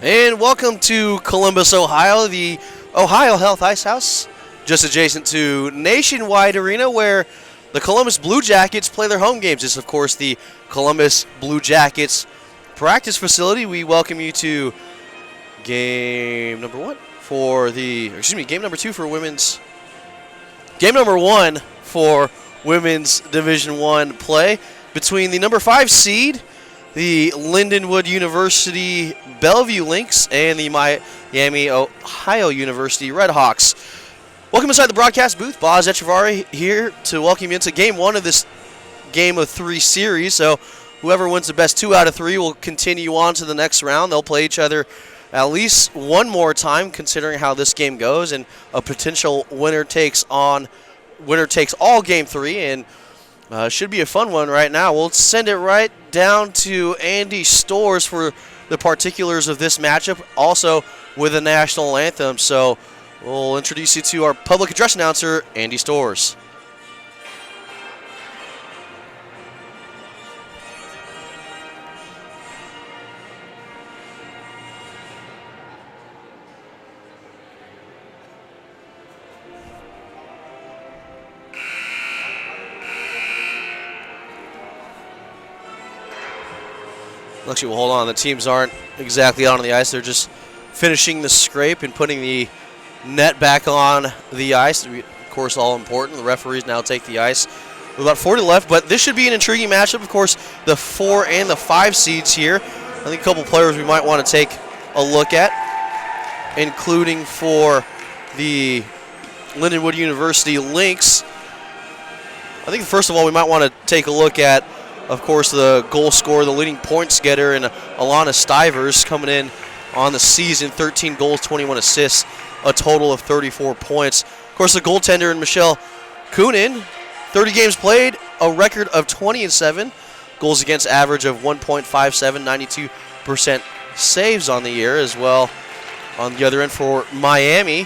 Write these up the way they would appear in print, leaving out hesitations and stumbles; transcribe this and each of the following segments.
And welcome to Columbus, Ohio, the Ohio Health Ice House, just adjacent to Nationwide Arena, where the Columbus Blue Jackets play their home games. This is, of course, the Columbus Blue Jackets practice facility. We welcome you to game number one game number two for women's. Game number one for women's Division I play between the number 5 seed, the Lindenwood University-Belleville Lynx, and the Miami, Ohio University Redhawks. Welcome inside the broadcast booth. Boz Echevarri here to welcome you into game one of this game of 3 series. So whoever wins the best 2 out of 3 will continue on to the next round. They'll play each other at least one more time, considering how this game goes, and a potential winner takes all game 3, and should be a fun one right now. We'll send it right down to Andy Stores for the particulars of this matchup, also with a national anthem. So we'll introduce you to our public address announcer, Andy Stores. Actually, well, hold on. The teams aren't exactly out on the ice. They're just finishing the scrape and putting the net back on the ice. Of course, all important. The referees now take the ice with about 40 left, but this should be an intriguing matchup. Of course, the 4 and the 5 seeds here. I think a couple players we might want to take a look at, including for the Lindenwood University Lynx. I think, first of all, we might want to take a look at, of course, the goal scorer, the leading points getter, and Alana Stivers coming in on the season, 13 goals, 21 assists, a total of 34 points. Of course, the goaltender, Michelle Kunin, 30 games played, a record of 20-7, goals against average of 1.57, 92% saves on the year as well. On the other end for Miami,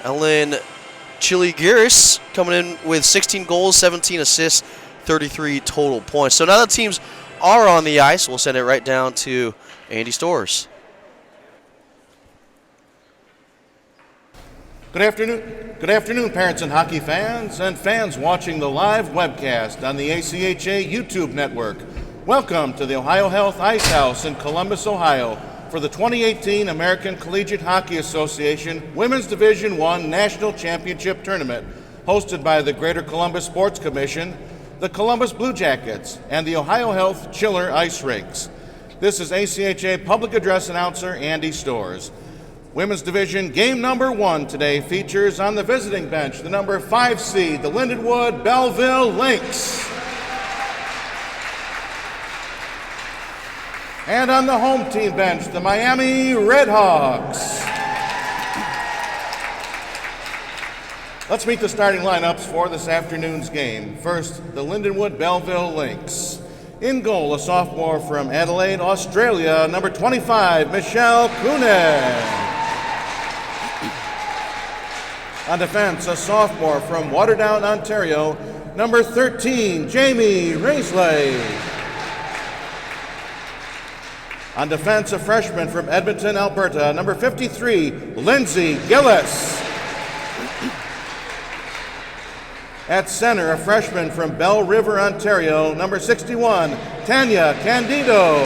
Ellen Chiligiris coming in with 16 goals, 17 assists, 33 total points. So now the teams are on the ice. We'll send it right down to Andy Stores. Good afternoon, parents and hockey fans, and fans watching the live webcast on the ACHA YouTube network. Welcome to the Ohio Health Ice House in Columbus, Ohio, for the 2018 American Collegiate Hockey Association Women's Division I National Championship Tournament, hosted by the Greater Columbus Sports Commission, the Columbus Blue Jackets, and the Ohio Health Chiller Ice Rinks. This is ACHA Public Address Announcer Andy Stores. Women's Division game number 1 today features on the visiting bench the number 5 seed, the Lindenwood-Belleville Lynx. And on the home team bench, the Miami Redhawks. Let's meet the starting lineups for this afternoon's game. First, the Lindenwood-Belleville Lynx. In goal, a sophomore from Adelaide, Australia, number 25, Michelle Kunin. On defense, a sophomore from Waterdown, Ontario, number 13, Jamie Raisley. On defense, a freshman from Edmonton, Alberta, number 53, Lindsay Gillis. At center, a freshman from Bell River, Ontario, number 61, Tanya Candido.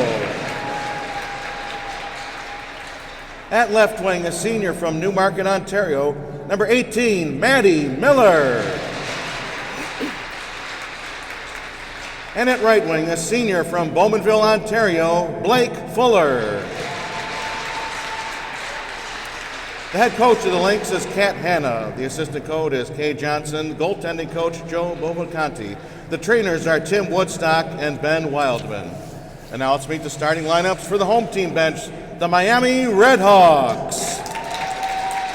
At left wing, a senior from Newmarket, Ontario, number 18, Maddie Miller. And at right wing, a senior from Bowmanville, Ontario, Blake Fuller. The head coach of the Lynx is Kat Hanna. The assistant coach is Kay Johnson. Goaltending coach Joe Bovacanti. The trainers are Tim Woodstock and Ben Wildman. And now let's meet the starting lineups for the home team bench, the Miami Redhawks.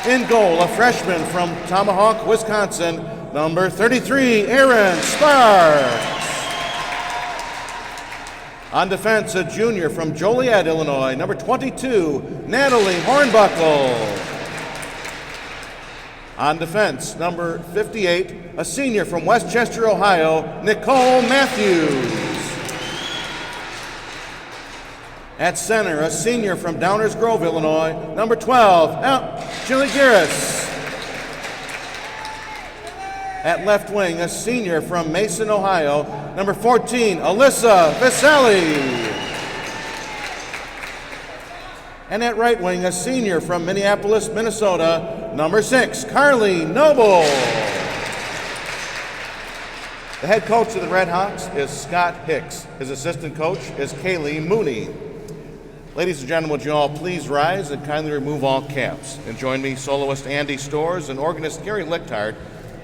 In goal, a freshman from Tomahawk, Wisconsin, number 33, Aaron Sparks. On defense, a junior from Joliet, Illinois, number 22, Natalie Hornbuckle. On defense, number 58, a senior from Westchester, Ohio, Nicole Matthews. At center, a senior from Downers Grove, Illinois, number 12, Julie Garris. At left wing, a senior from Mason, Ohio, number 14, Alyssa Viselli. And at right wing, a senior from Minneapolis, Minnesota, number 6, Carly Noble. The head coach of the Red Hawks is Scott Hicks. His assistant coach is Kaylee Mooney. Ladies and gentlemen, would you all please rise and kindly remove all caps and join me, soloist Andy Storrs and organist Gary Lichtard,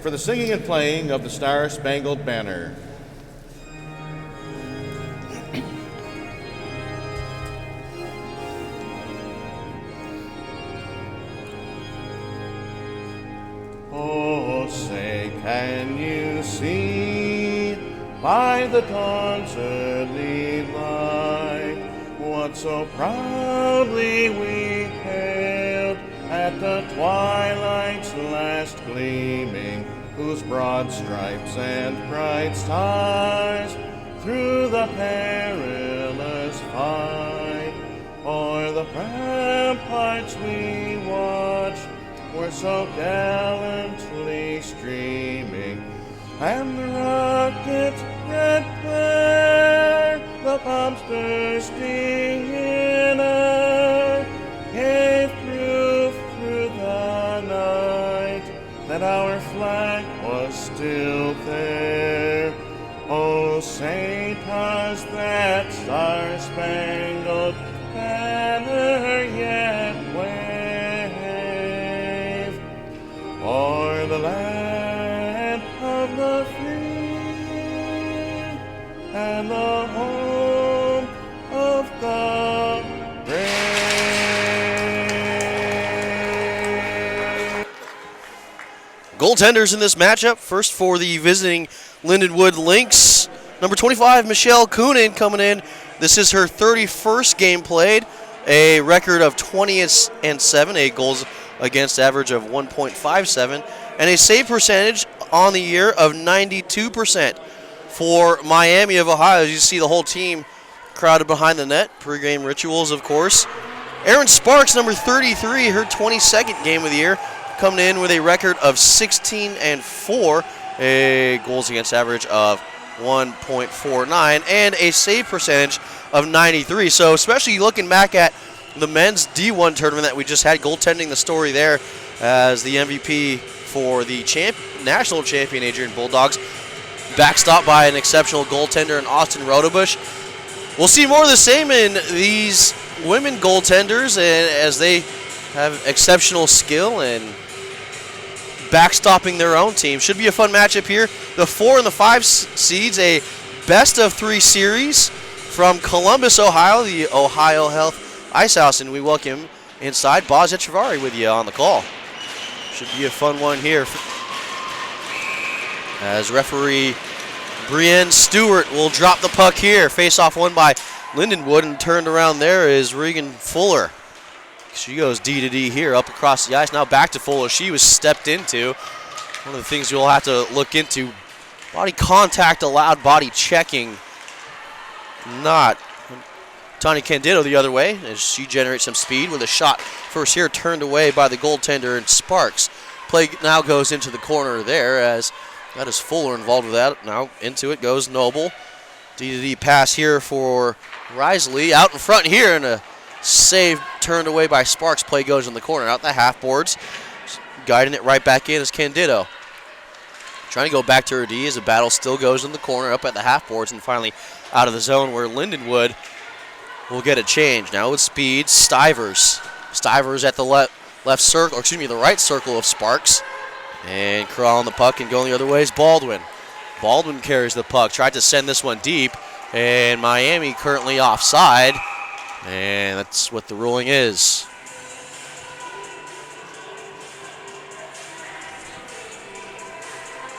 for the singing and playing of the Star-Spangled Banner. Oh, say, can you see by the dawn's early light what so proudly we hailed at the twilight's last gleaming, whose broad stripes and bright stars through the perilous fight o'er the ramparts we watched were so gallantly streaming, and the rocket's red glare, the bombs bursting in air, gave proof through the night that our flag was still there. Oh, say does that star-spangled banner yet wave o'er the land of the free and the home of the brave. Goaltenders in this matchup. First for the visiting Lindenwood Lynx, number 25, Michelle Coonan coming in. This is her 31st game played, a record of 20-7, a goals against average of 1.57, and a save percentage on the year of 92%. For Miami of Ohio, as you see the whole team crowded behind the net, pre-game rituals, of course. Erin Sparks, number 33, her 22nd game of the year, coming in with a record of 16-4, a goals against average of 1.49, and a save percentage of 93. So especially looking back at the men's D1 tournament that we just had, goaltending the story there as the MVP for the national champion Adrian Bulldogs, backstopped by an exceptional goaltender in Austin Rodebush. We'll see more of the same in these women goaltenders, and as they have exceptional skill and backstopping their own team. Should be a fun matchup here. The 4 and the 5 seeds, a best-of-3 series from Columbus, Ohio, the Ohio Health Ice House, and we welcome inside Boz Echevarri with you on the call. Should be a fun one here. As referee Brienne Stewart will drop the puck here. Face-off won by Lindenwood, and turned around there is Regan Fuller. She goes D to D here, up across the ice. Now back to Fuller. She was stepped into. One of the things you'll have to look into, body contact allowed, body checking not. Tanya Candido the other way as she generates some speed with a shot first here, turned away by the goaltender and Sparks. Play now goes into the corner there as that is Fuller involved with that. Now into it goes Noble. D to D pass here for Risley. Out in front here, and a save turned away by Sparks. Play goes in the corner, out the half boards. Guiding it right back in is Candido. Trying to go back to her D as the battle still goes in the corner, up at the half boards, and finally out of the zone where Lindenwood will get a change. Now with speed, Stivers. Stivers at the left circle, or excuse me, the right circle of Sparks. And crawling the puck and going the other way is Baldwin. Baldwin carries the puck, tried to send this one deep, and Miami currently offside. And that's what the ruling is.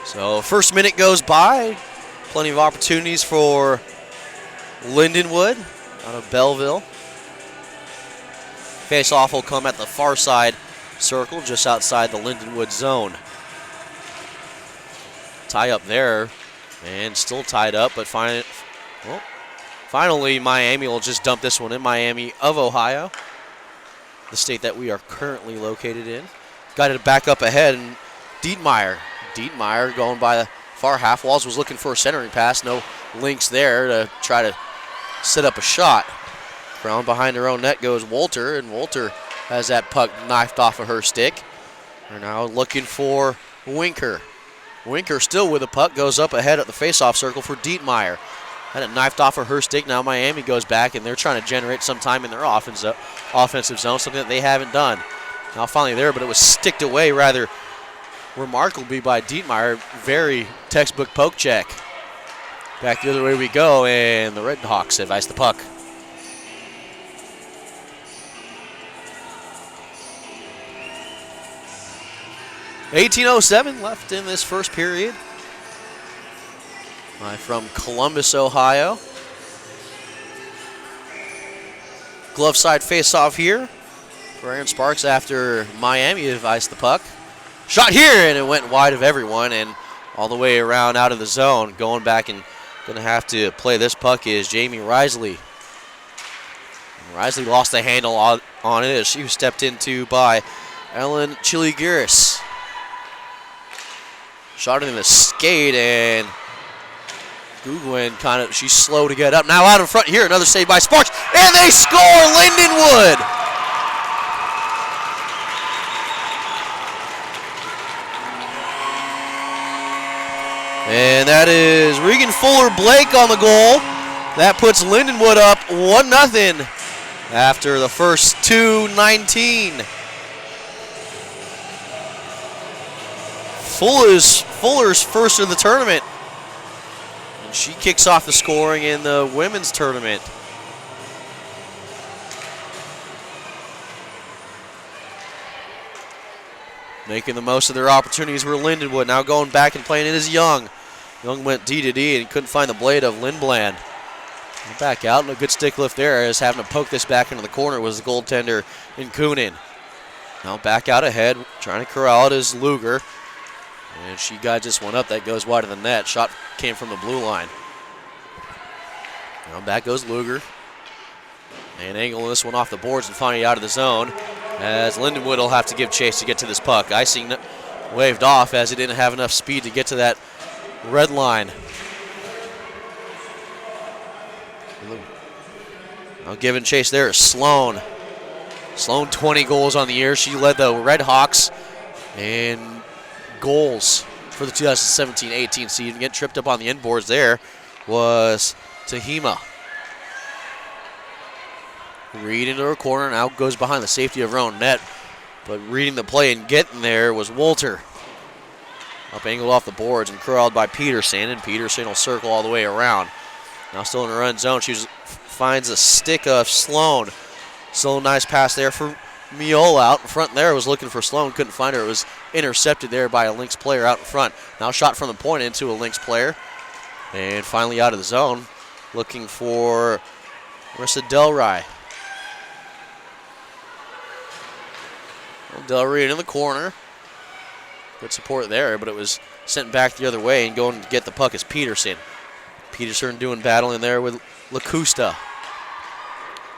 So first minute goes by. Plenty of opportunities for Lindenwood out of Belleville. Face-off will come at the far side circle, just outside the Lindenwood zone. Tie up there, and still tied up, but finally, Miami will just dump this one in. Miami of Ohio, the state that we are currently located in. Got it back up ahead, and Dietmeyer going by the far half walls was looking for a centering pass. No links there to try to set up a shot. Around behind her own net goes Wolter, and Wolter has that puck knifed off of her stick. They're now looking for Winker. Winker still with the puck, goes up ahead at the faceoff circle for Dietmeyer. Had it knifed off of her stick. Now Miami goes back, and they're trying to generate some time in their offensive zone, something that they haven't done. Now finally there, but it was sticked away rather remarkably by Dietmeyer. Very textbook poke check. Back the other way we go, and the Red Hawks have iced the puck. .18:07 left in this first period. From Columbus, Ohio. Glove side face-off here for Aaron Sparks after Miami have iced the puck. Shot here, and it went wide of everyone and all the way around out of the zone. Going back and going to have to play this puck is Jamie Risley. Risley lost the handle on it as she was stepped into by Ellen Chiligiris. Shot it in the skate, and Googwin she's slow to get up. Now out in front here, another save by Sparks, and they score, Lindenwood! And that is Regan Fuller-Blake on the goal. That puts Lindenwood up 1-0 after the first 2:19. Fuller's first of the tournament. And she kicks off the scoring in the women's tournament. Making the most of their opportunities were Lindenwood. Now going back and playing it as Young. Young went D to D and couldn't find the blade of Lindblad. Back out, and a good stick lift there as having to poke this back into the corner was the goaltender in Kunin. Now back out ahead, trying to corral it is Luger. And she got just one up that goes wide of the net. Shot came from the blue line. Now back goes Luger. And angling this one off the boards and finally out of the zone, as Lindenwood will have to give chase to get to this puck. Icing waved off as he didn't have enough speed to get to that red line. Now giving chase there is Sloan. Sloan 20 goals on the year. She led the Red Hawks in goals for the 2017-18 season. Getting tripped up on the inboards there was Tahima. Reed into her corner, now goes behind the safety of her own net. But reading the play and getting there was Wolter. Up angled off the boards and corralled by Peterson, and Peterson will circle all the way around. Now still in her own zone, she finds a stick of Sloan. Sloan, nice pass there for Miola out in front there. Was looking for Sloan, couldn't find her. It was intercepted there by a Lynx player out in front. Now shot from the point into a Lynx player. And finally out of the zone, looking for Marissa Delray. Delray in the corner. Good support there, but it was sent back the other way, and going to get the puck is Peterson. Peterson doing battle in there with LaCusta.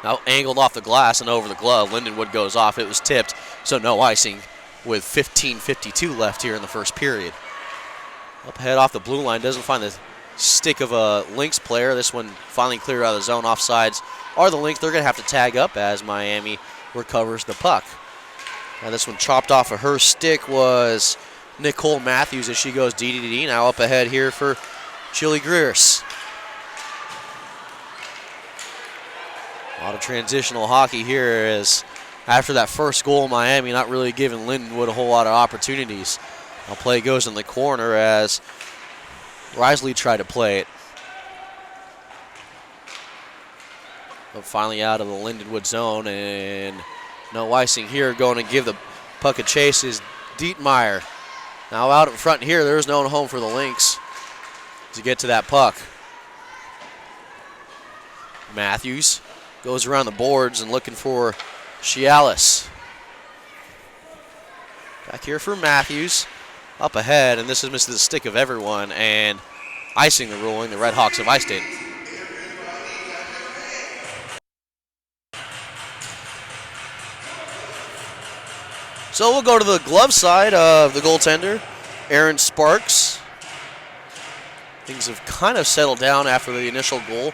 Now angled off the glass and over the glove. Lindenwood goes off. It was tipped, so no icing with 15:52 left here in the first period. Up ahead off the blue line, doesn't find the stick of a Lynx player. This one finally cleared out of the zone. Offsides are the Lynx. They're going to have to tag up as Miami recovers the puck. Now this one chopped off of her stick was Nicole Matthews as she goes D. Now up ahead here for Chili Greers. A lot of transitional hockey here as after that first goal, Miami not really giving Lindenwood a whole lot of opportunities. Now play goes in the corner as Risley tried to play it. But finally out of the Lindenwood zone, and no icing here. Going to give the puck a chase is Dietmeyer. Now out in front here, there's no one home for the Lynx to get to that puck. Matthews goes around the boards and looking for Cialis. Back here for Matthews. Up ahead, and this is missing the stick of everyone, and icing the ruling. The Red Hawks have iced it. So we'll go to the glove side of the goaltender, Aaron Sparks. Things have kind of settled down after the initial goal.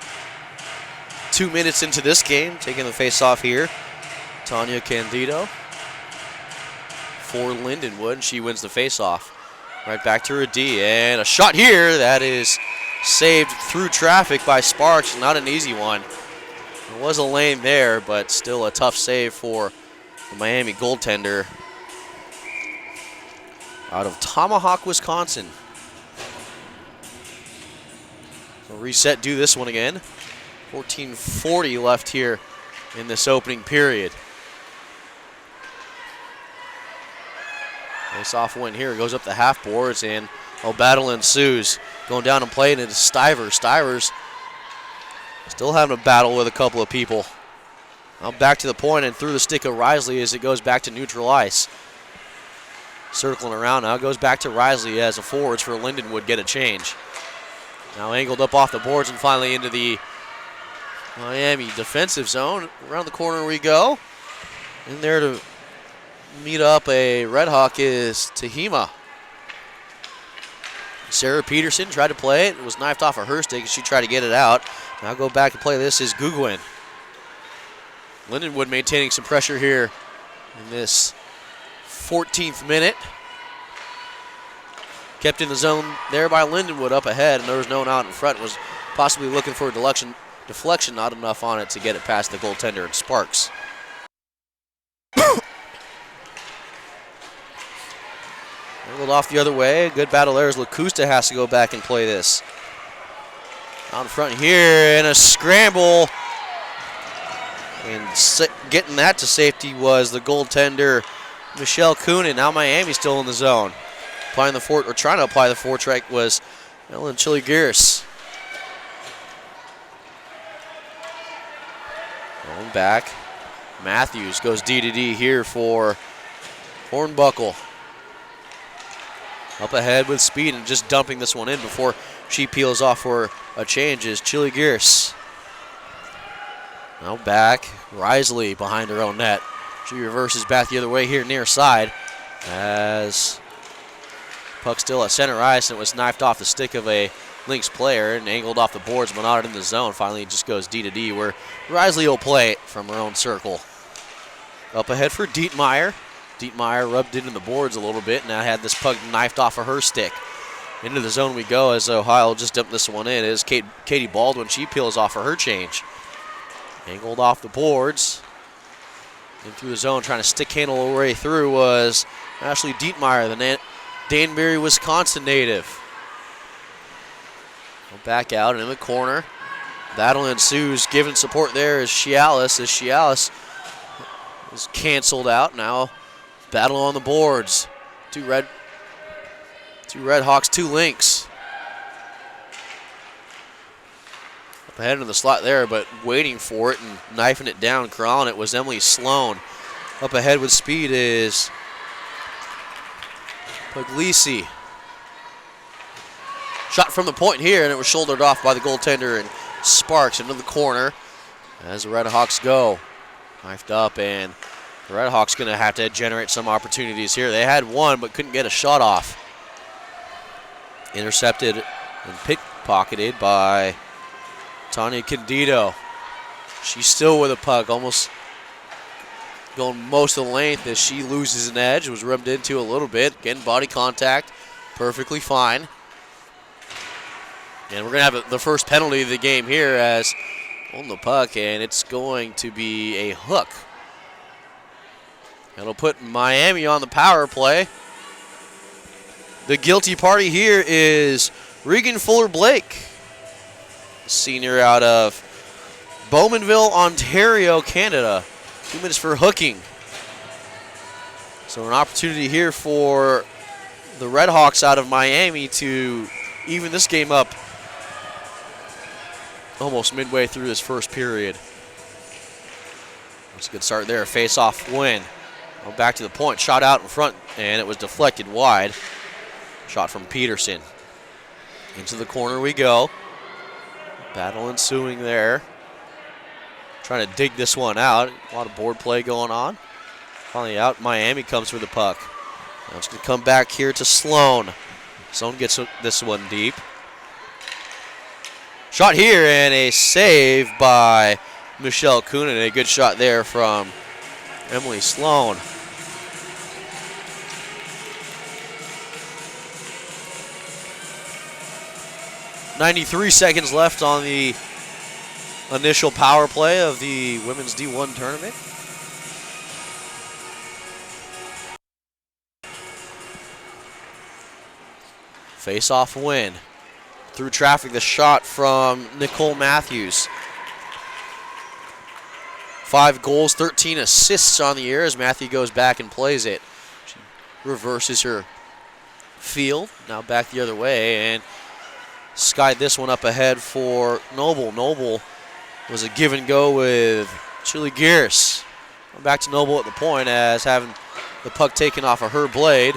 2 minutes into this game, taking the face-off here, Tanya Candido for Lindenwood. She wins the face-off. Right back to her D, and a shot here that is saved through traffic by Sparks. Not an easy one. There was a lane there, but still a tough save for the Miami goaltender out of Tomahawk, Wisconsin. So reset, do this one again. 14:40 left here in this opening period. Face-off win here, goes up the half boards, and a battle ensues. Going down and playing it is Stivers. Stivers still having a battle with a couple of people. Now back to the point and through the stick of Risley as it goes back to neutral ice. Circling around now, goes back to Risley as the forwards for Lindenwood get a change. Now angled up off the boards and finally into the Miami defensive zone. Around the corner we go. In there to meet up a Red Hawk is Tehima. Sarah Peterson tried to play it. It was knifed off of her stick and she tried to get it out. Now go back and play this is Gugwin. Lindenwood maintaining some pressure here in this 14th minute. Kept in the zone there by Lindenwood up ahead, and there was no one out in front. Was possibly looking for a deflection, not enough on it to get it past the goaltender and Sparks. Angled off the other way. Good battle there as Lacusta has to go back and play this. Out in front here, and a scramble. And getting that to safety was the goaltender, Michelle Coonan. Now Miami's still in the zone. Trying to apply the forecheck was Ellen Chili-Gears. Going back. Matthews goes D to D here for Hornbuckle. Up ahead with speed and just dumping this one in before she peels off for a change is Chili-Gears. Now back. Risley behind her own net. She reverses back the other way here near side as puck still at center ice, and it was knifed off the stick of a Lynx player and angled off the boards, but not in the zone. Finally, it just goes D to D, where Risley will play it from her own circle. Up ahead for Dietmeyer. Dietmeyer rubbed into the boards a little bit, and now had this puck knifed off of her stick. Into the zone we go as Ohio will just dump this one in. It is Katie Baldwin. She peels off for her change. Angled off the boards. In through the zone, trying to stick handle her way through was Ashley Dietmeyer, the Danbury, Wisconsin native. Back out and in the corner. Battle ensues. Giving support there is Cialis. As Cialis is canceled out. Now battle on the boards. Two Red Hawks, two Lynx. Up ahead in the slot there, but waiting for it and knifing it down, corralling it was Emily Sloan. Up ahead with speed is Puglisi. Shot from the point here, and it was shouldered off by the goaltender and Sparks into the corner as the Red Hawks go. Knifed up, and the Red Hawks going to have to generate some opportunities here. They had one, but couldn't get a shot off. Intercepted and pickpocketed by Tanya Candido. She's still with a puck, almost going most of the length as she loses an edge. Was rubbed into a little bit, getting body contact, perfectly fine. And we're going to have the first penalty of the game here as on the puck, and it's going to be a hook. It'll put Miami on the power play. The guilty party here is Regan Fuller-Blake, senior out of Bowmanville, Ontario, Canada. 2 minutes for hooking. So an opportunity here for the Red Hawks out of Miami to even this game up almost midway through this first period. That's a good start there. Face-off win. Back to the point. Shot out in front, and it was deflected wide. Shot from Peterson. Into the corner we go. Battle ensuing there. Trying to dig this one out. A lot of board play going on. Finally out. Miami comes for the puck. Now it's going to come back here to Sloan. Sloan gets this one deep. Shot here and a save by Michelle Coonan. A good shot there from Emily Sloan. .93 seconds left on the initial power play of the Women's D1 tournament. Face-off win. Through traffic, the shot from Nicole Matthews. 5 goals, 13 assists on the year as Matthew goes back and plays it. She reverses her field, now back the other way, and skied this one up ahead for Noble. Noble was a give and go with Chili Gears. Back to Noble at the point as having the puck taken off of her blade.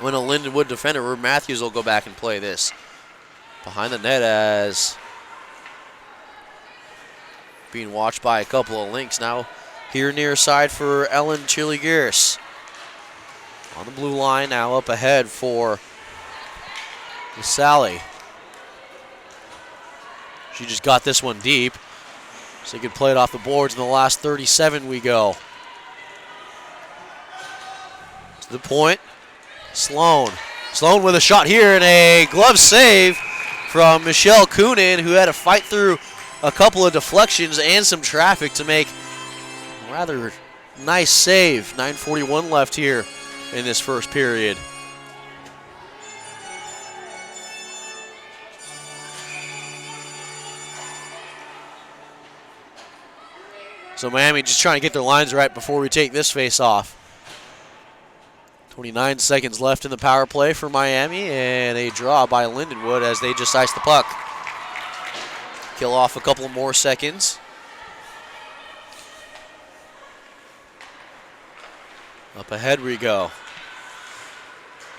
When a Lindenwood defender, Matthews will go back and play this. Behind the net as being watched by a couple of links now. Here near side for Ellen Chili Gears. On the blue line now up ahead for Sally. She just got this one deep. So he could play it off the boards. In the last 37 we go. To the point. Sloan. Sloan with a shot here and a glove save from Michelle Coonan, who had to fight through a couple of deflections and some traffic to make a rather nice save. 9:41 left here in this first period. So Miami just trying to get their lines right before we take this face off. 29 seconds left in the power play for Miami, and a draw by Lindenwood as they just ice the puck. Kill off a couple more seconds. Up ahead we go.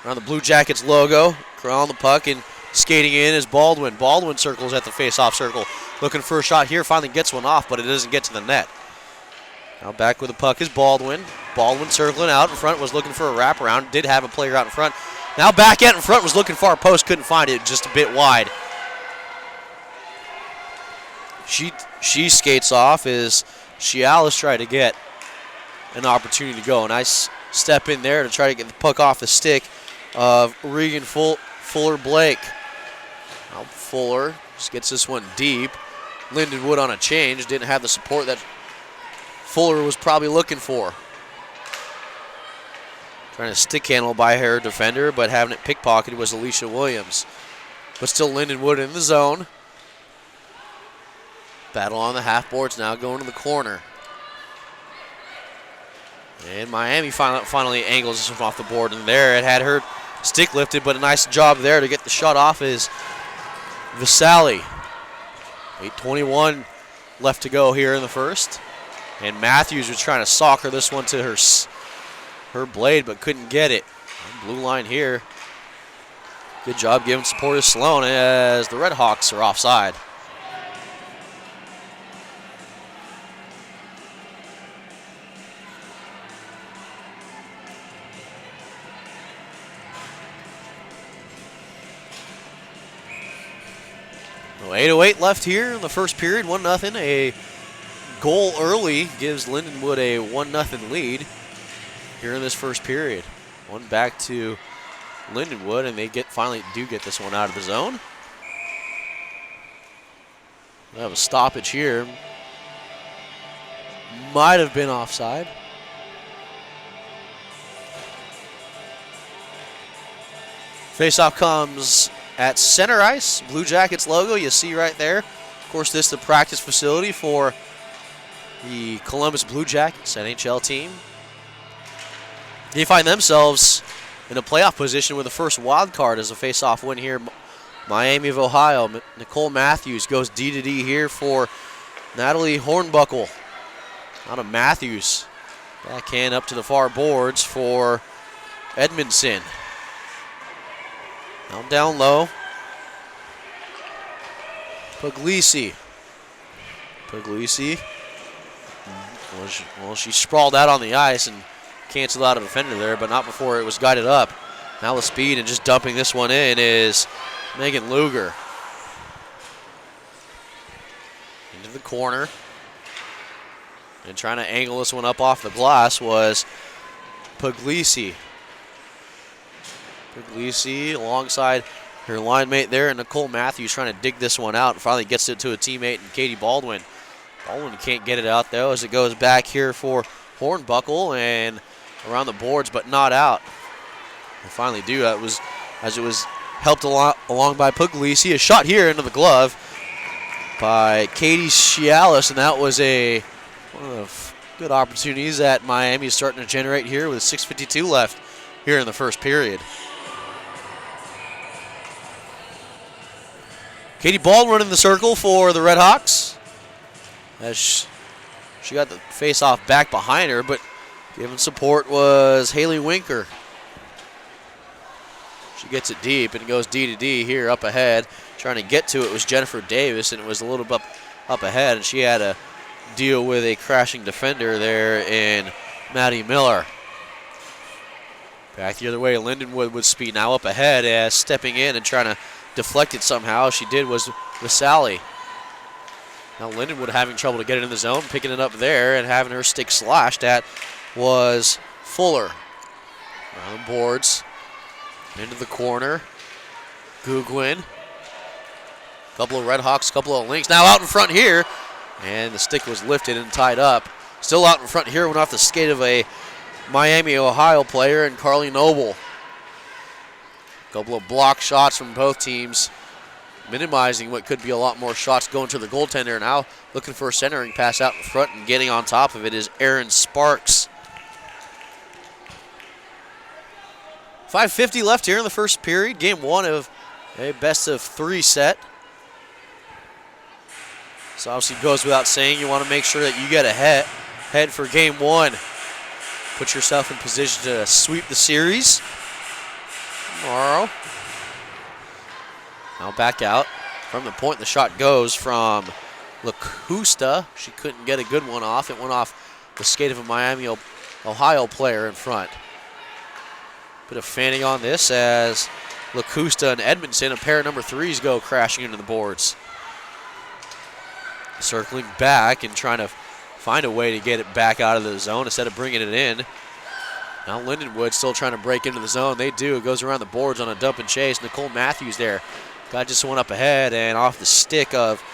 Around the Blue Jackets logo, on the puck and skating in is Baldwin. Baldwin circles at the face-off circle. Looking for a shot here, finally gets one off, but it doesn't get to the net. Now back with the puck is Baldwin. Baldwin circling out in front, was looking for a wraparound. Did have a player out in front. Now back out in front, was looking for a post, couldn't find it, just a bit wide. She skates off as Chialis trying to get an opportunity to go. Nice step in there to try to get the puck off the stick of Regan Fuller Blake. Now Fuller just gets this one deep. Lindenwood on a change, didn't have the support that Fuller was probably looking for. Trying to stick handle by her defender, but having it pickpocketed was Alicia Williams. But still Lindenwood in the zone. Battle on the half boards now, going to the corner. And Miami finally angles this one off the board, and there it had her stick lifted, but a nice job there to get the shot off is Vasali. 8:21 left to go here in the first. And Matthews was trying to soccer this one to her blade, but couldn't get it. Blue line here. Good job giving support to Sloan as the Red Hawks are offside. So 8:08 left here in the first period, 1-0. A goal early gives Lindenwood a 1-0 lead here in this first period. One back to Lindenwood, and they finally do get this one out of the zone. They have a stoppage here. Might have been offside. Faceoff comes at center ice. Blue Jackets logo you see right there. Of course, this is the practice facility for the Columbus Blue Jackets NHL team. They find themselves in a playoff position with the first wild card as a face-off win here. Miami of Ohio. Nicole Matthews goes D-to-D here for Natalie Hornbuckle. Out of Matthews. Backhand up to the far boards for Edmondson. Now down low. Puglisi Well, she sprawled out on the ice and canceled out a defender there, but not before it was guided up. Now with speed and just dumping this one in is Megan Luger. Into the corner. And trying to angle this one up off the glass was Puglisi. Puglisi alongside her line mate there, and Nicole Matthews trying to dig this one out and finally gets it to a teammate and Katie Baldwin. Baldwin can't get it out though as it goes back here for Hornbuckle and around the boards, but not out. They finally do. That was as it was helped along by Puglisi. A shot here into the glove by Katie Cialis, and that was one of the good opportunities that Miami is starting to generate here with 6:52 left here in the first period. Katie Baldwin in the circle for the Red Hawks as she got the face-off back behind her, but giving support was Haley Winker. She gets it deep and it goes D to D here up ahead. Trying to get to it was Jennifer Davis, and it was a little bit up ahead, and she had to deal with a crashing defender there in Maddie Miller. Back the other way, Lindenwood with speed now up ahead as stepping in and trying to deflect it somehow. She did was Vasali. Now Lindenwood having trouble to get it in the zone, picking it up there and having her stick slashed at was Fuller. Around the boards, into the corner. Googwin. Couple of Red Hawks, couple of Lynx. Now out in front here, and the stick was lifted and tied up. Still out in front here, went off the skate of a Miami, Ohio player and Carly Noble. Couple of block shots from both teams, minimizing what could be a lot more shots going to the goaltender. Now looking for a centering pass out in front, and getting on top of it is Aaron Sparks. 5:50 left here in the first period. Game one of a best-of-3 set. So obviously goes without saying, you want to make sure that you get ahead for game one. Put yourself in position to sweep the series tomorrow. Now back out from the point. The shot goes from LaCusta. She couldn't get a good one off. It went off the skate of a Miami, Ohio player in front. Bit of fanning on this as LaCusta and Edmondson, a pair of number 3s, go crashing into the boards. Circling back and trying to find a way to get it back out of the zone instead of bringing it in. Now Lindenwood still trying to break into the zone. They do. It goes around the boards on a dump and chase. Nicole Matthews there. Got just one up ahead and off the stick of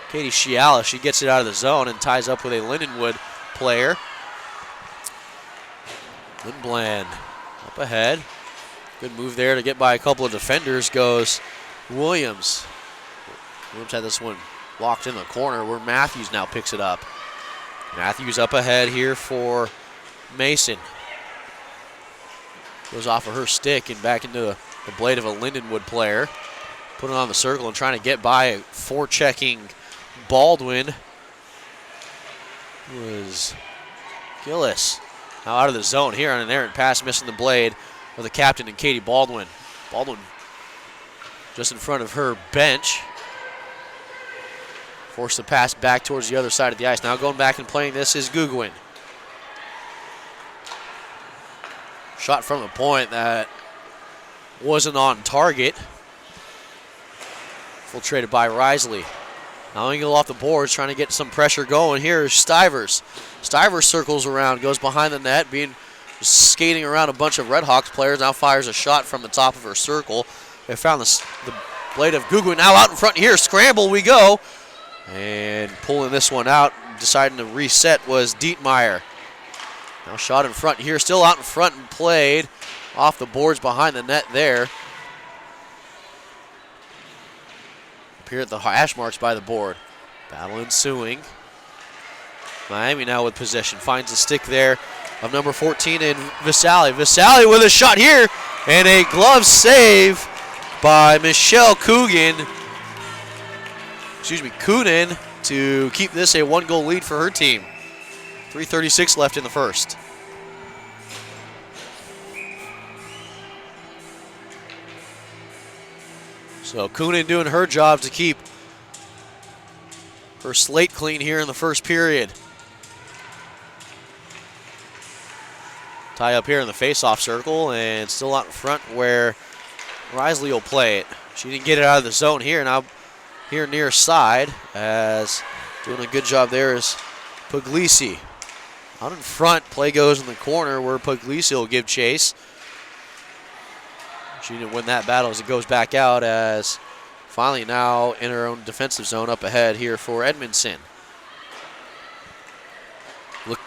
Katie Cialis. She gets it out of the zone and ties up with a Lindenwood player. Lindblad up ahead. Good move there to get by a couple of defenders goes Williams. Williams had this one locked in the corner where Matthews now picks it up. Matthews up ahead here for Mason. Goes off of her stick and back into the blade of a Lindenwood player. Put it on the circle and trying to get by a forechecking Baldwin. Was Gillis. Now out of the zone here on an errant pass, missing the blade of the captain and Katie Baldwin. Baldwin just in front of her bench. Forced the pass back towards the other side of the ice. Now going back and playing this is Googwin. Shot from the point that wasn't on target. Infiltrated by Risley. Now Engel off the boards trying to get some pressure going. Here is Stivers. Stivers circles around, goes behind the net, skating around a bunch of Red Hawks players. Now fires a shot from the top of her circle. They found the blade of Googwin. Now out in front here. Scramble we go. And pulling this one out, deciding to reset was Dietmeyer. Now shot in front here, still out in front and played off the boards behind the net there. Up here at the hash marks by the board. Battle ensuing. Miami now with possession, finds a stick there of number 14 in Vasali. Vasali with a shot here and a glove save by Michelle Coonan to keep this a 1-goal lead for her team. 3:36 left in the first. So Coonan doing her job to keep her slate clean here in the first period. Tie up here in the face-off circle and still out in front where Risley will play it. She didn't get it out of the zone here. Now here near side, as doing a good job there is Puglisi. Out in front, play goes in the corner where Puglisi will give chase. She didn't win that battle as it goes back out, as finally now in her own defensive zone up ahead here for Edmondson. Look,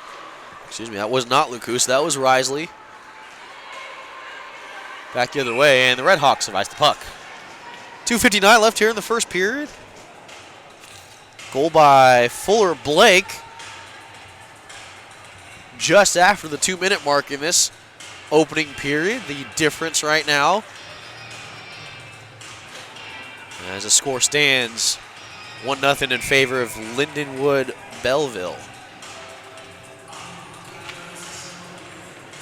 excuse me, that was not Lucas, that was Risley. Back the other way, and the Red Hawks have iced the puck. 2:59 left here in the first period. Goal by Fuller Blake just after the 2-minute mark in this opening period. The difference right now, as the score stands 1-0 in favor of Lindenwood-Belleville.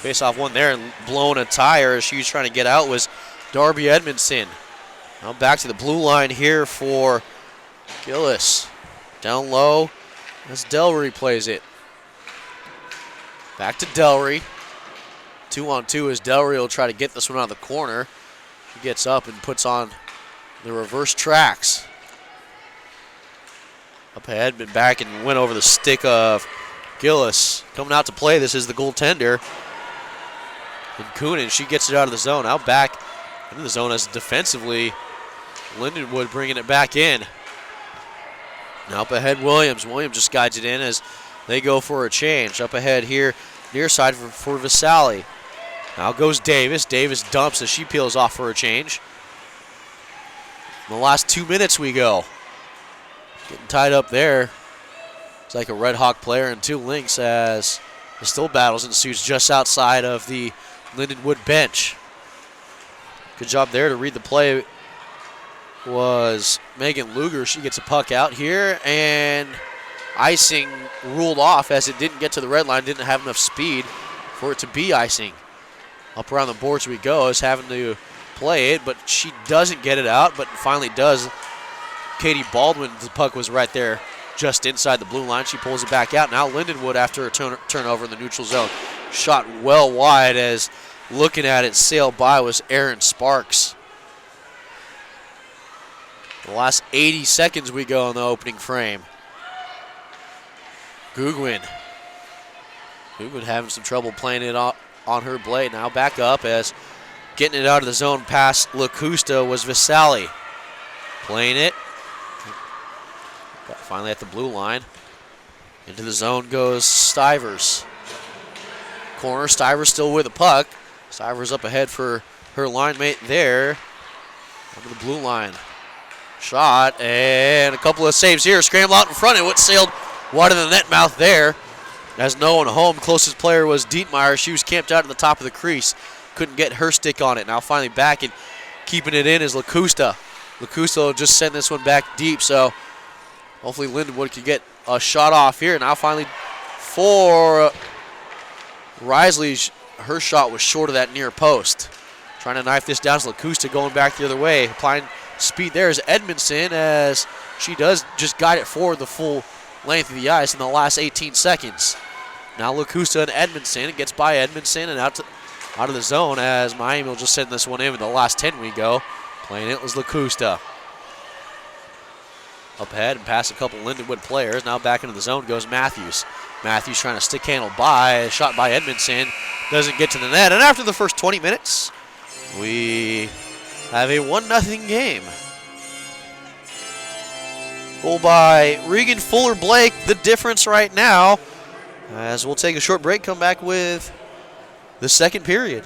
Face-off one there and blowing a tire as she was trying to get out was Darby Edmondson. Now back to the blue line here for Gillis. Down low as Delry plays it. Back to Delry. 2-on-2 as Delry will try to get this one out of the corner. She gets up and puts on the reverse tracks. Up ahead, been back and went over the stick of Gillis. Coming out to play, this is the goaltender. And Coonan, she gets it out of the zone. Out back into the zone as defensively, Lindenwood bringing it back in. Now up ahead, Williams. Williams just guides it in as they go for a change. Up ahead here, near side for Vasali. Now goes Davis. Davis dumps as she peels off for a change. In the last 2 minutes we go. Getting tied up there. It's like a Red Hawk player and two links as the still battles ensues just outside of the Lindenwood bench. Good job there to read the play was Megan Luger. She gets a puck out here, and icing ruled off as it didn't get to the red line, didn't have enough speed for it to be icing. Up around the boards we go, is having to play it, but she doesn't get it out, but finally does. Katie Baldwin, the puck was right there just inside the blue line. She pulls it back out. Now Lindenwood after a turnover in the neutral zone. Shot well wide as looking at it, sailed by was Aaron Sparks. The last 80 seconds we go in the opening frame. Googwin having some trouble playing it on her blade. Now back up as getting it out of the zone past Lacusta was Vasali. Playing it. Got finally at the blue line. Into the zone goes Stivers. Corner, Stivers still with the puck. Stivers up ahead for her line mate there. Under the blue line. Shot and a couple of saves here. Scramble out in front and it sailed wide of the net mouth there. As no one home, closest player was Dietmeyer. She was camped out at the top of the crease. Couldn't get her stick on it. Now finally back and keeping it in is Lacusta. Lacusta will just send this one back deep, so hopefully Lindenwood can get a shot off here. Now finally for Risley, her shot was short of that near post. Trying to knife this down to Lacusta, going back the other way. Applying speed there is Edmondson as she does just guide it forward the full length of the ice in the last 18 seconds. Now Lacusta and Edmondson. It gets by Edmondson and out of the zone as Miami will just send this one in the last 10 we go. Playing it was Lacusta. Up ahead and past a couple Lindenwood players. Now back into the zone goes Matthews. Matthews trying to stick handle by. Shot by Edmondson. Doesn't get to the net. And after the first 20 minutes, we have a 1-0 game. Goal by Regan Fuller Blake. The difference right now. As we'll take a short break, come back with the second period.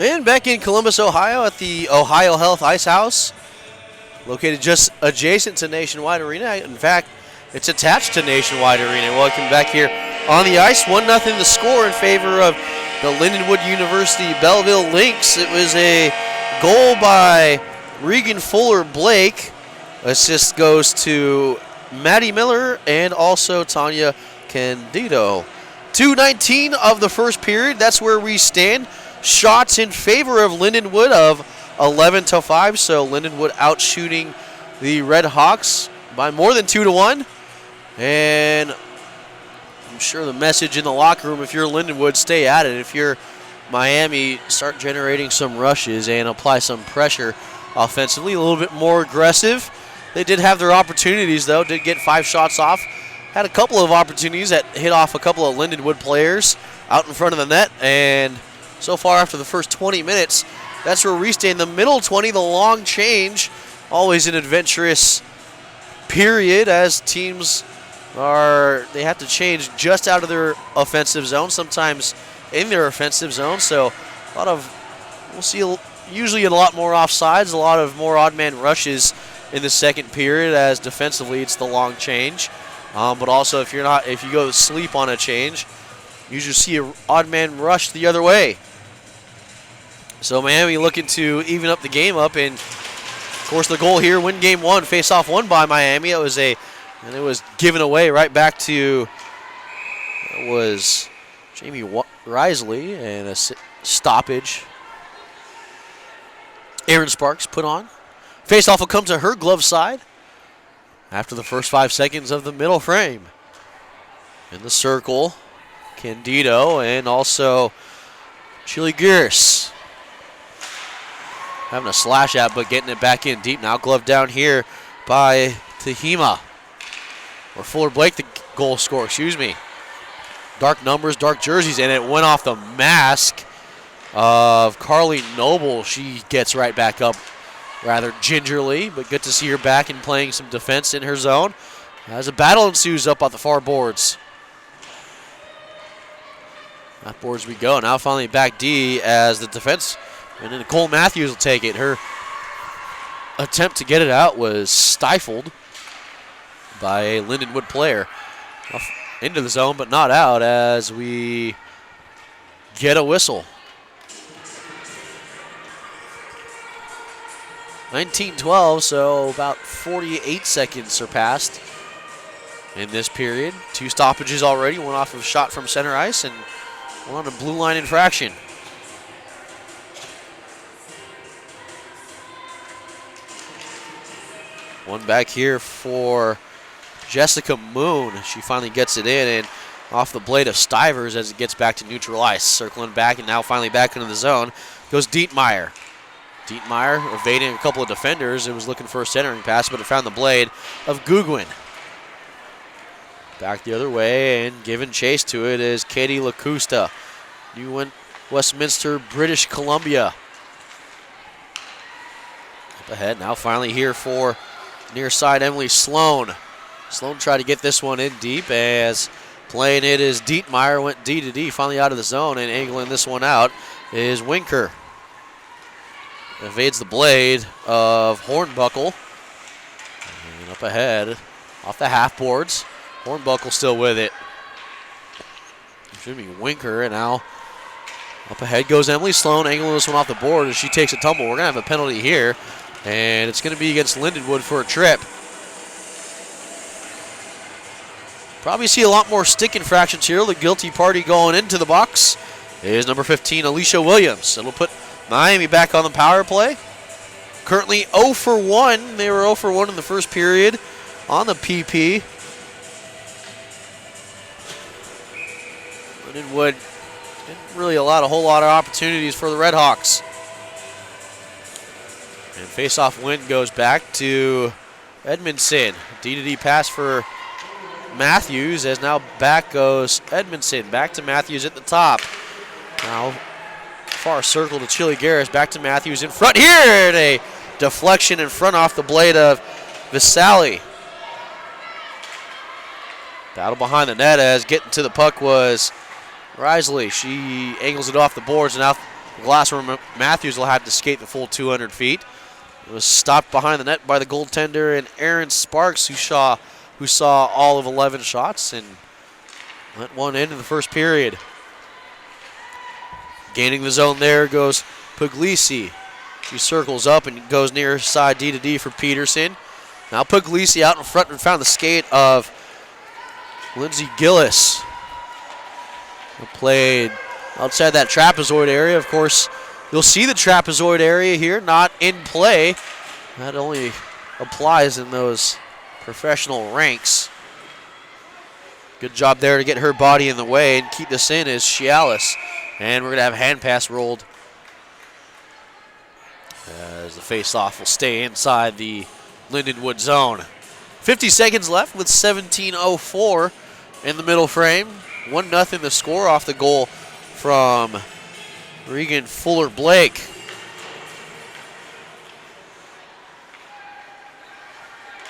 And back in Columbus, Ohio at the Ohio Health Ice House, located just adjacent to Nationwide Arena. In fact, it's attached to Nationwide Arena. Welcome back here on the ice. 1-0 the score in favor of the Lindenwood University-Belleville Lynx. It was a goal by Regan Fuller-Blake. Assist goes to Maddie Miller and also Tanya Candido. 2:19 of the first period. That's where we stand. Shots in favor of Lindenwood of 11-5. So Lindenwood outshooting the Red Hawks by more than 2-1. And I'm sure the message in the locker room, if you're Lindenwood, stay at it. If you're Miami, start generating some rushes and apply some pressure offensively. A little bit more aggressive. They did have their opportunities, though. Did get 5 shots off. Had a couple of opportunities that hit off a couple of Lindenwood players out in front of the net. And so far after the first 20 minutes, that's where we stay in the middle 20, the long change. Always an adventurous period as teams they have to change just out of their offensive zone, sometimes in their offensive zone. So we'll see usually a lot more offsides, a lot of more odd man rushes in the second period, as defensively it's the long change. But also if you go to sleep on a change, you usually see an odd man rush the other way. So Miami looking to even up the game up, and of course the goal here, win game 1, face-off won by Miami. It was given away right back to Jamie Risley, and a stoppage. Aaron Sparks put on. Face-off will come to her glove side after the first 5 seconds of the middle frame. In the circle, Candido and also Chili Gears. Having a slash at, but getting it back in deep now. Glove down here by Tehima. Or Fuller-Blake, the goal scorer, excuse me. Dark numbers, dark jerseys, and it went off the mask of Carly Noble. She gets right back up rather gingerly, but good to see her back and playing some defense in her zone as a battle ensues up at the far boards. That boards we go. Now finally back D as the defense, and then Nicole Matthews will take it. Her attempt to get it out was stifled by a Lindenwood player. Into the zone, but not out as we get a whistle. 19-12, so about 48 seconds surpassed in this period. 2 stoppages already, one off of a shot from center ice and one on a blue line infraction. One back here for Jessica Moon. She finally gets it in and off the blade of Stivers as it gets back to neutral ice. Circling back and now finally back into the zone goes Dietmeyer. Dietmeyer evading a couple of defenders. It was looking for a centering pass, but it found the blade of Gugwin. Back the other way and giving chase to it is Katie Lacusta. New Westminster, British Columbia. Up ahead now finally here for near side Emily Sloan. Sloan tried to get this one in deep as playing it is Dietmeyer, went D to D, finally out of the zone, and angling this one out is Winker. Evades the blade of Hornbuckle. And up ahead, off the half boards. Hornbuckle still with it. Should be Winker, and now up ahead goes Emily Sloan, angling this one off the board as she takes a tumble. We're going to have a penalty here, and it's going to be against Lindenwood for a trip. Probably see a lot more stick infractions here. The guilty party going into the box is number 15, Alicia Williams. It'll put Miami back on the power play. Currently 0 for 1. They were 0 for 1 in the first period on the PP. Lindenwood didn't really allow a whole lot of opportunities for the Red Hawks. And face-off win goes back to Edmondson. D-to-D pass for Matthews, as now back goes Edmondson. Back to Matthews at the top. Now far circle to Chili Garris. Back to Matthews in front here, and a deflection in front off the blade of Visali. Battle behind the net as getting to the puck was Risley. She angles it off the boards, and now glass where Matthews will have to skate the full 200 feet. It was stopped behind the net by the goaltender and Aaron Sparks, who saw all of 11 shots and let one in the first period. Gaining the zone there goes Puglisi. She circles up and goes near side D to D for Peterson. Now Puglisi out in front and found the skate of Lindsey Gillis. Played outside that trapezoid area. Of course, you'll see the trapezoid area here, not in play. That only applies in those professional ranks. Good job there to get her body in the way and keep this in is Cialis. And we're going to have hand pass rolled as the face-off will stay inside the Lindenwood zone. 50 seconds left with 17:04 in the middle frame. 1-0 the score off the goal from Regan Fuller-Blake.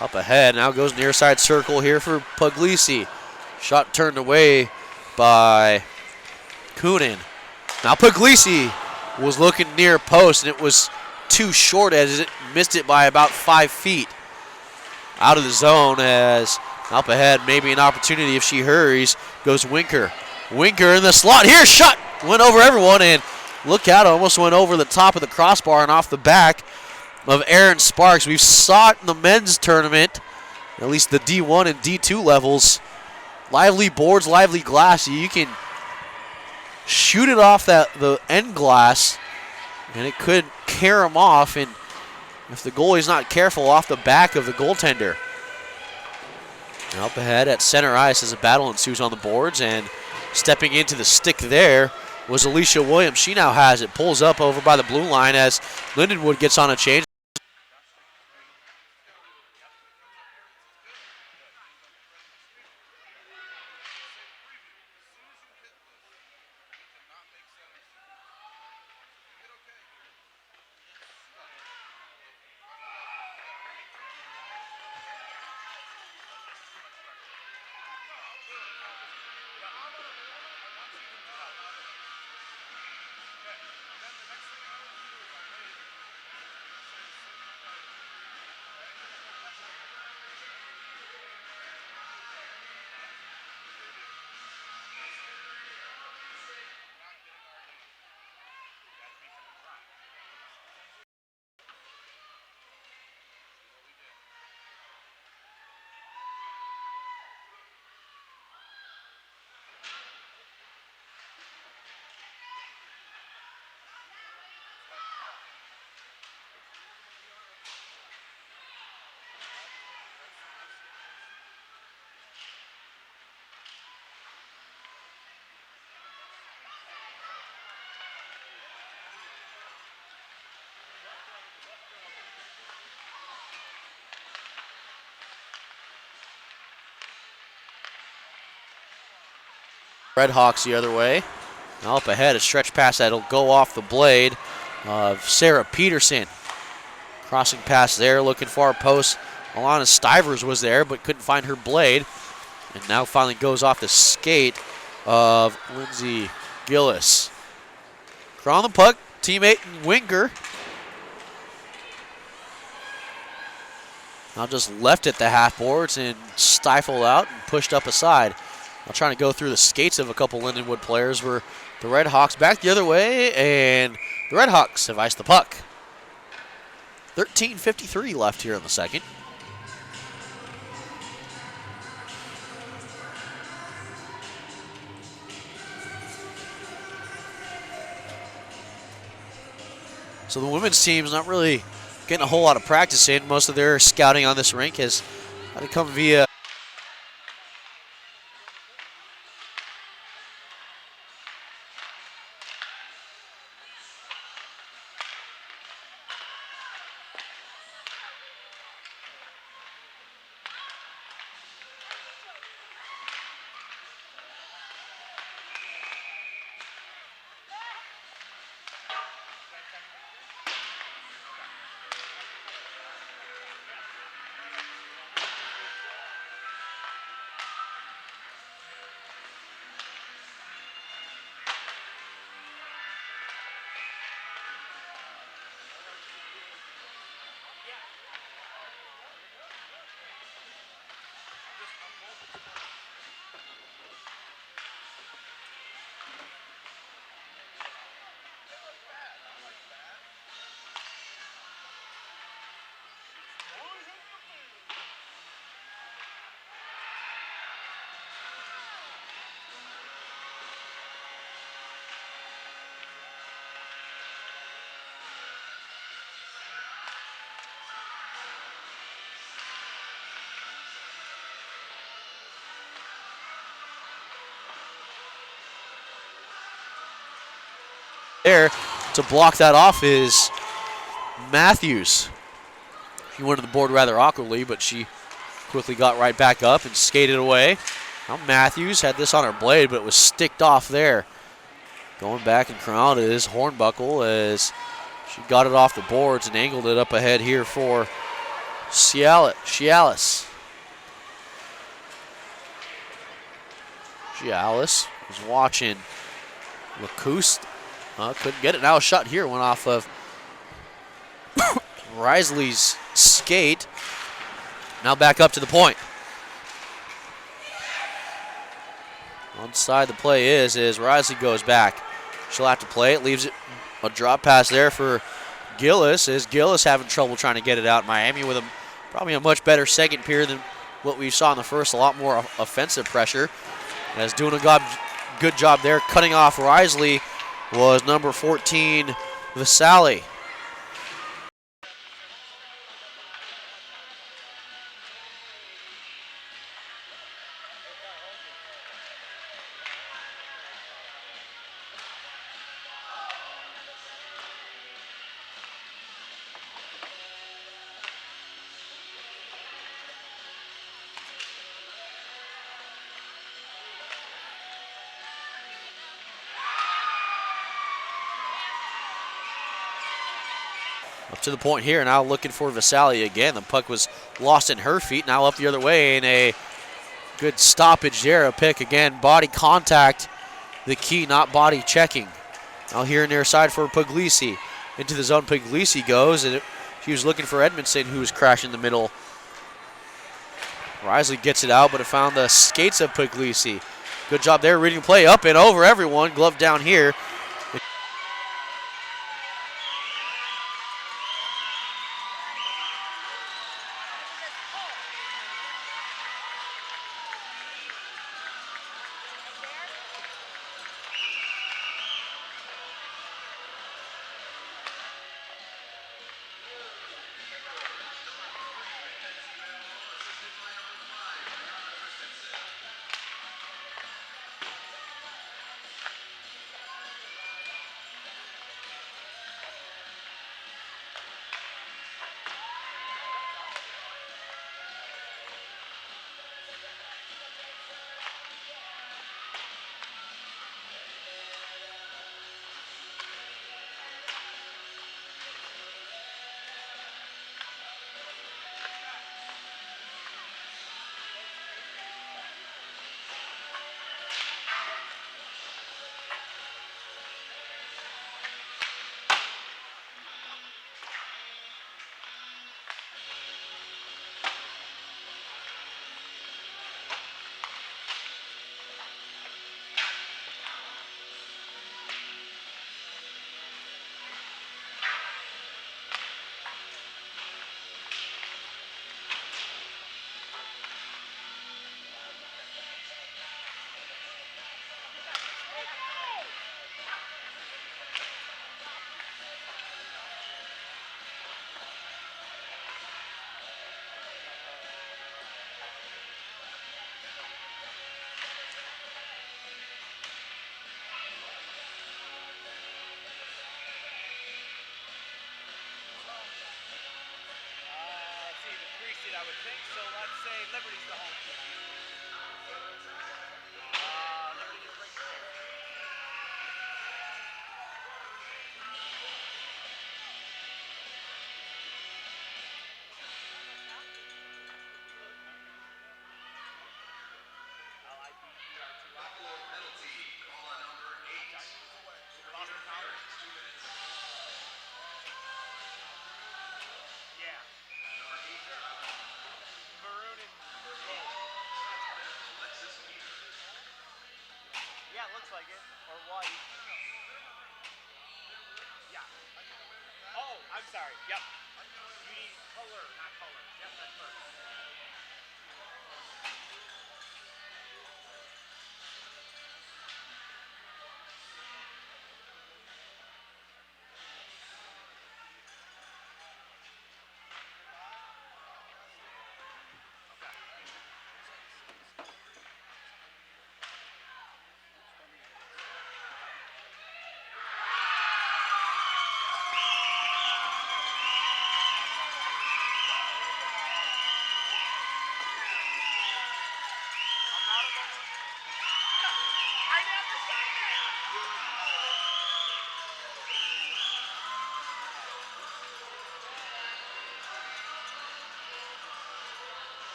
Up ahead, now goes near side circle here for Puglisi. Shot turned away by Coonan. Now Puglisi was looking near post, and it was too short as it missed it by about 5 feet. Out of the zone as up ahead, maybe an opportunity if she hurries, goes Winker. Winker in the slot here, shot! Went over everyone, and look out, almost went over the top of the crossbar and off the back of Aaron Sparks. We've saw it in the men's tournament, at least the D1 and D2 levels. Lively boards, lively glass. You can shoot it off the end glass, and it could carry him off, and if the goalie's not careful, off the back of the goaltender. And up ahead at center ice as a battle ensues on the boards, and stepping into the stick there was Alicia Williams. She now has it, pulls up over by the blue line as Lindenwood gets on a change. Red Hawks the other way. Now up ahead, a stretch pass that'll go off the blade of Sarah Peterson. Crossing pass there, looking for a post. Alana Stivers was there, but couldn't find her blade. And now finally goes off the skate of Lindsey Gillis. Crawling the puck, teammate Winker. Now just left at the half boards and stifled out and pushed up aside. Now trying to go through the skates of a couple Lindenwood players were the Red Hawks back the other way, and the Red Hawks have iced the puck. 13:53 left here in the second. So the women's team's not really getting a whole lot of practice in. Most of their scouting on this rink has had to come via there to block that off is Matthews. She went to the board rather awkwardly, but she quickly got right back up and skated away. Now Matthews had this on her blade, but it was sticked off there. Going back and crowned is Hornbuckle as she got it off the boards and angled it up ahead here for Cialis. Cialis was watching Lacouste. Couldn't get it. Now a shot here went off of Risley's skate. Now back up to the point. Onside the play is Risley goes back. She'll have to play it. Leaves it a drop pass there for Gillis. Is Gillis having trouble trying to get it out? Miami with probably a much better second period than what we saw in the first. A lot more offensive pressure. As doing a good job there. Cutting off Risley was number 14, Vasali. Up to the point here, now looking for Vasali again. The puck was lost in her feet, now up the other way, and a good stoppage there. A pick again, body contact, the key, not body checking. Now here near side for Puglisi. Into the zone, Puglisi goes, and she was looking for Edmondson, who was crashing in the middle. Risley gets it out, but it found the skates of Puglisi. Good job there, reading the play, up and over everyone, glove down here. I would think, so let's say Liberty's the home team. Liberty is right there. Penalty, call on number 8. Boston College. 2 minutes. Yeah. Number 8. Maroon and gold. Yeah, it looks like it. Or white. Yeah. Oh, I'm sorry. Yep. You need color, not color. Yep, that's perfect.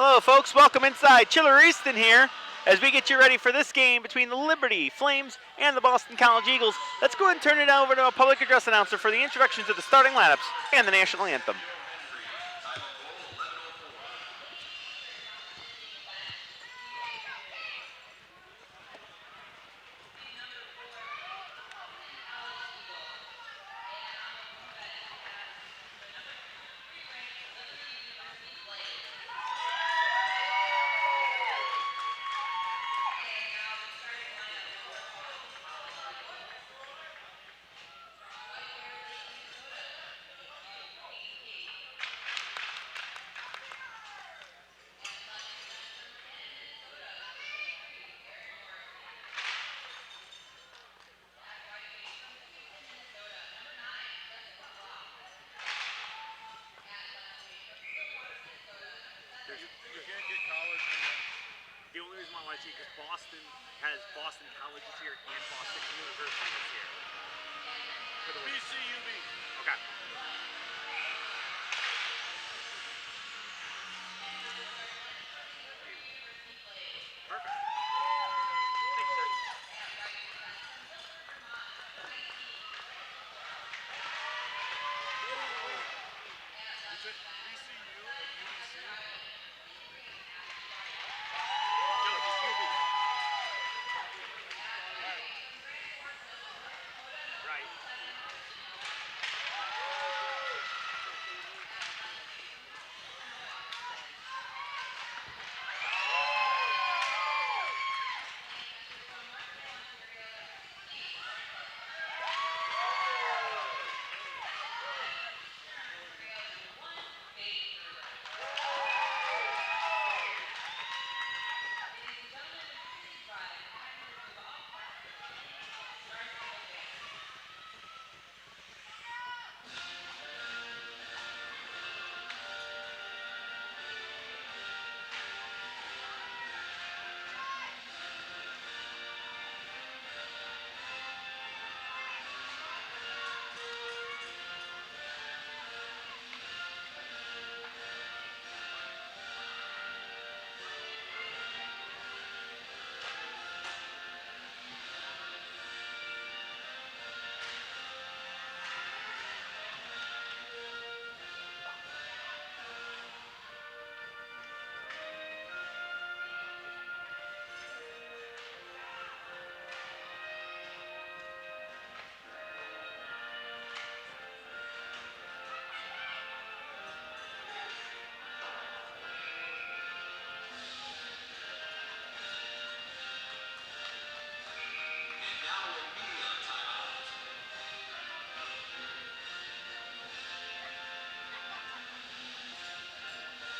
Hello, folks. Welcome inside. Chiller Easton here as we get you ready for this game between the Liberty Flames and the Boston College Eagles. Let's go ahead and turn it over to a public address announcer for the introduction to the starting lineups and the national anthem. You can't get college in the only reason why I want to see because Boston has Boston College this year and Boston University this year. For the BCUB. Okay. Perfect. Thanks, sir. Is it BCU and UBC? No, just UB. Right.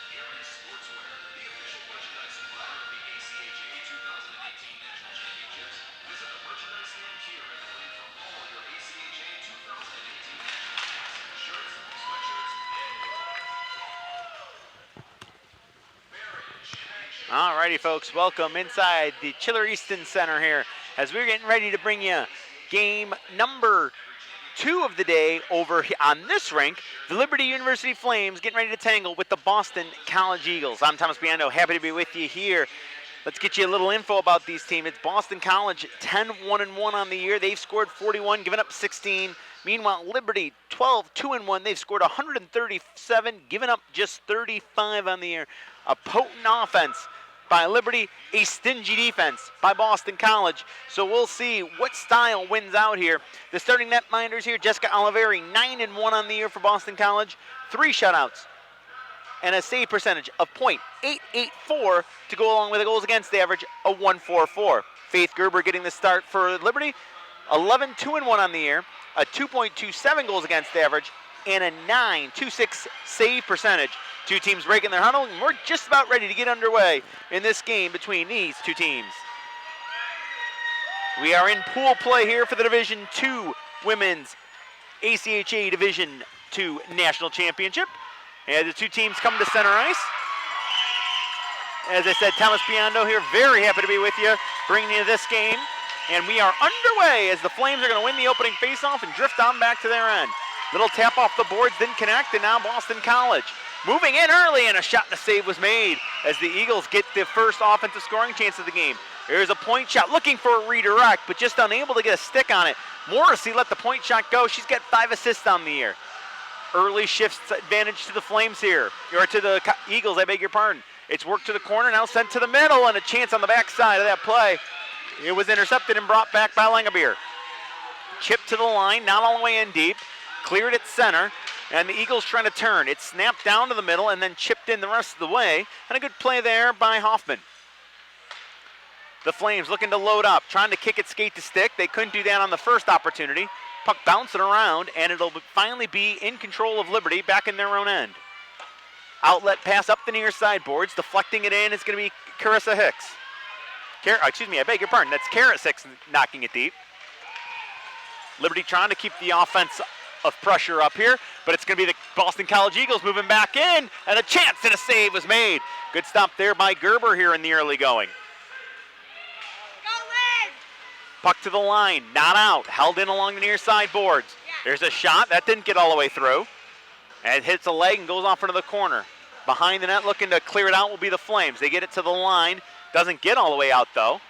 Aaron Sportswear, the official merchandise supplier of the ACHA 2018 National Championships. Visit the merchandise stand here and claim from all your ACHA 2018 national hats, shirts, sweatshirts, and more. Alrighty, folks, welcome inside the Chiller Easton Center here as we're getting ready to bring you game number 2 of the day over on this rink. The Liberty University Flames getting ready to tangle with the Boston College Eagles. I'm Thomas Biando, happy to be with you here. Let's get you a little info about these teams. It's Boston College 10-1-1 on the year. They've scored 41, given up 16. Meanwhile, Liberty 12-2-1. They've scored 137, given up just 35 on the year. A potent offense by Liberty, a stingy defense by Boston College. So we'll see what style wins out here. The starting netminders here, Jessica Oliveri, 9-1 on the year for Boston College, 3 shutouts, and a save percentage of .884 to go along with a goals against average of .144. Faith Gerber getting the start for Liberty, 11-2-1 on the year, a 2.27 goals against average, and a .926 save percentage. Two teams breaking their huddle, and we're just about ready to get underway in this game between these two teams. We are in pool play here for the Division II Women's ACHA Division II National Championship. And the two teams come to center ice. As I said, Thomas Biondo here, very happy to be with you, bringing you this game. And we are underway as the Flames are going to win the opening faceoff and drift on back to their end. Little tap off the boards, didn't connect, and now Boston College moving in early, and a shot and a save was made as the Eagles get the first offensive scoring chance of the game. There's a point shot looking for a redirect, but just unable to get a stick on it. Morrissey let the point shot go. She's got 5 assists on the year. Early shifts advantage to the Flames here, or to the Eagles, I beg your pardon. It's worked to the corner, now sent to the middle, and a chance on the backside of that play. It was intercepted and brought back by Langabeer. Chip to the line, not all the way in deep. Cleared at center, and the Eagles trying to turn. It snapped down to the middle and then chipped in the rest of the way. And a good play there by Hoffman. The Flames looking to load up, trying to kick it skate to stick. They couldn't do that on the first opportunity. Puck bouncing around, and it'll finally be in control of Liberty back in their own end. Outlet pass up the near side boards. Deflecting it in is going to be Carissa Hicks. I beg your pardon. That's Carissa Hicks knocking it deep. Liberty trying to keep the offense of pressure up here, but it's going to be the Boston College Eagles moving back in, and a chance and a save was made. Good stop there by Gerber here in the early going. Puck to the line, not out, held in along the near side boards. There's a shot, that didn't get all the way through. And it hits a leg and goes off into the corner. Behind the net looking to clear it out will be the Flames. They get it to the line, doesn't get all the way out though.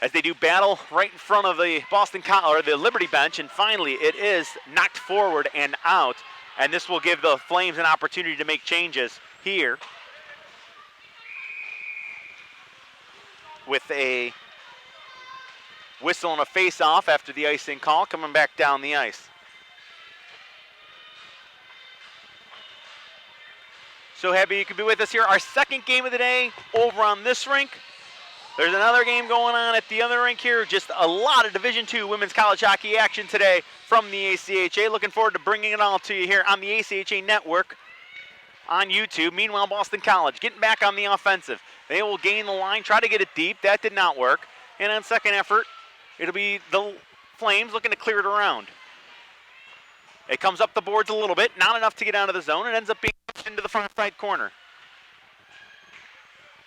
As they do battle right in front of the the Liberty bench, and finally it is knocked forward and out. And this will give the Flames an opportunity to make changes here with a whistle and a face-off after the icing call coming back down the ice. So happy you could be with us here. Our second game of the day over on this rink. There's another game going on at the other rink here. Just a lot of Division II women's college hockey action today from the ACHA. Looking forward to bringing it all to you here on the ACHA network on YouTube. Meanwhile, Boston College getting back on the offensive. They will gain the line, try to get it deep. That did not work. And on second effort, it'll be the Flames looking to clear it around. It comes up the boards a little bit, not enough to get out of the zone. It ends up being pushed into the front right corner.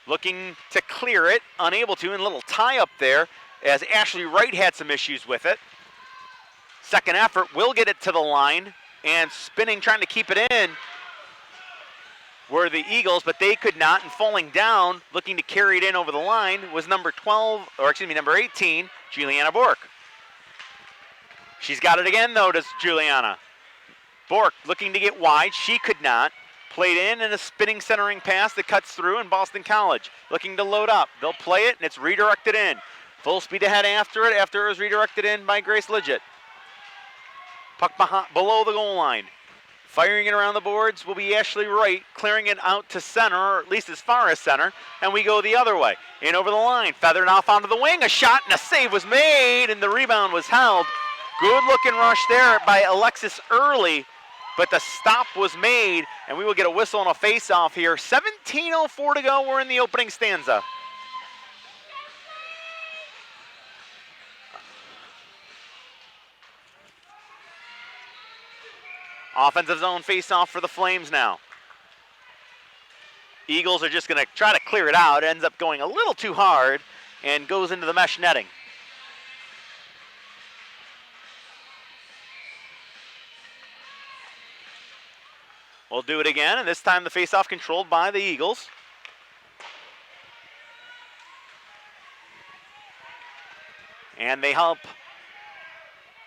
Looking to clear it, unable to, and a little tie up there as Ashley Wright had some issues with it. Second effort will get it to the line, and spinning, trying to keep it in were the Eagles, but they could not, and falling down, looking to carry it in over the line was number 18, Juliana Bork. She's got it again though, does Juliana. Bork looking to get wide, she could not. Played in and a spinning centering pass that cuts through, and Boston College looking to load up. They'll play it and it's redirected in. Full speed ahead after it was redirected in by Grace Lidgett. Puck below the goal line. Firing it around the boards will be Ashley Wright, clearing it out to center, or at least as far as center, and we go the other way. In over the line, feathered off onto the wing, a shot and a save was made, and the rebound was held. Good looking rush there by Alexis Early, but the stop was made, and we will get a whistle and a face-off here. 17:04 to go, we're in the opening stanza. Offensive zone face-off for the Flames now. Eagles are just going to try to clear it out. It ends up going a little too hard and goes into the mesh netting. We'll do it again, and this time the face-off controlled by the Eagles. And they help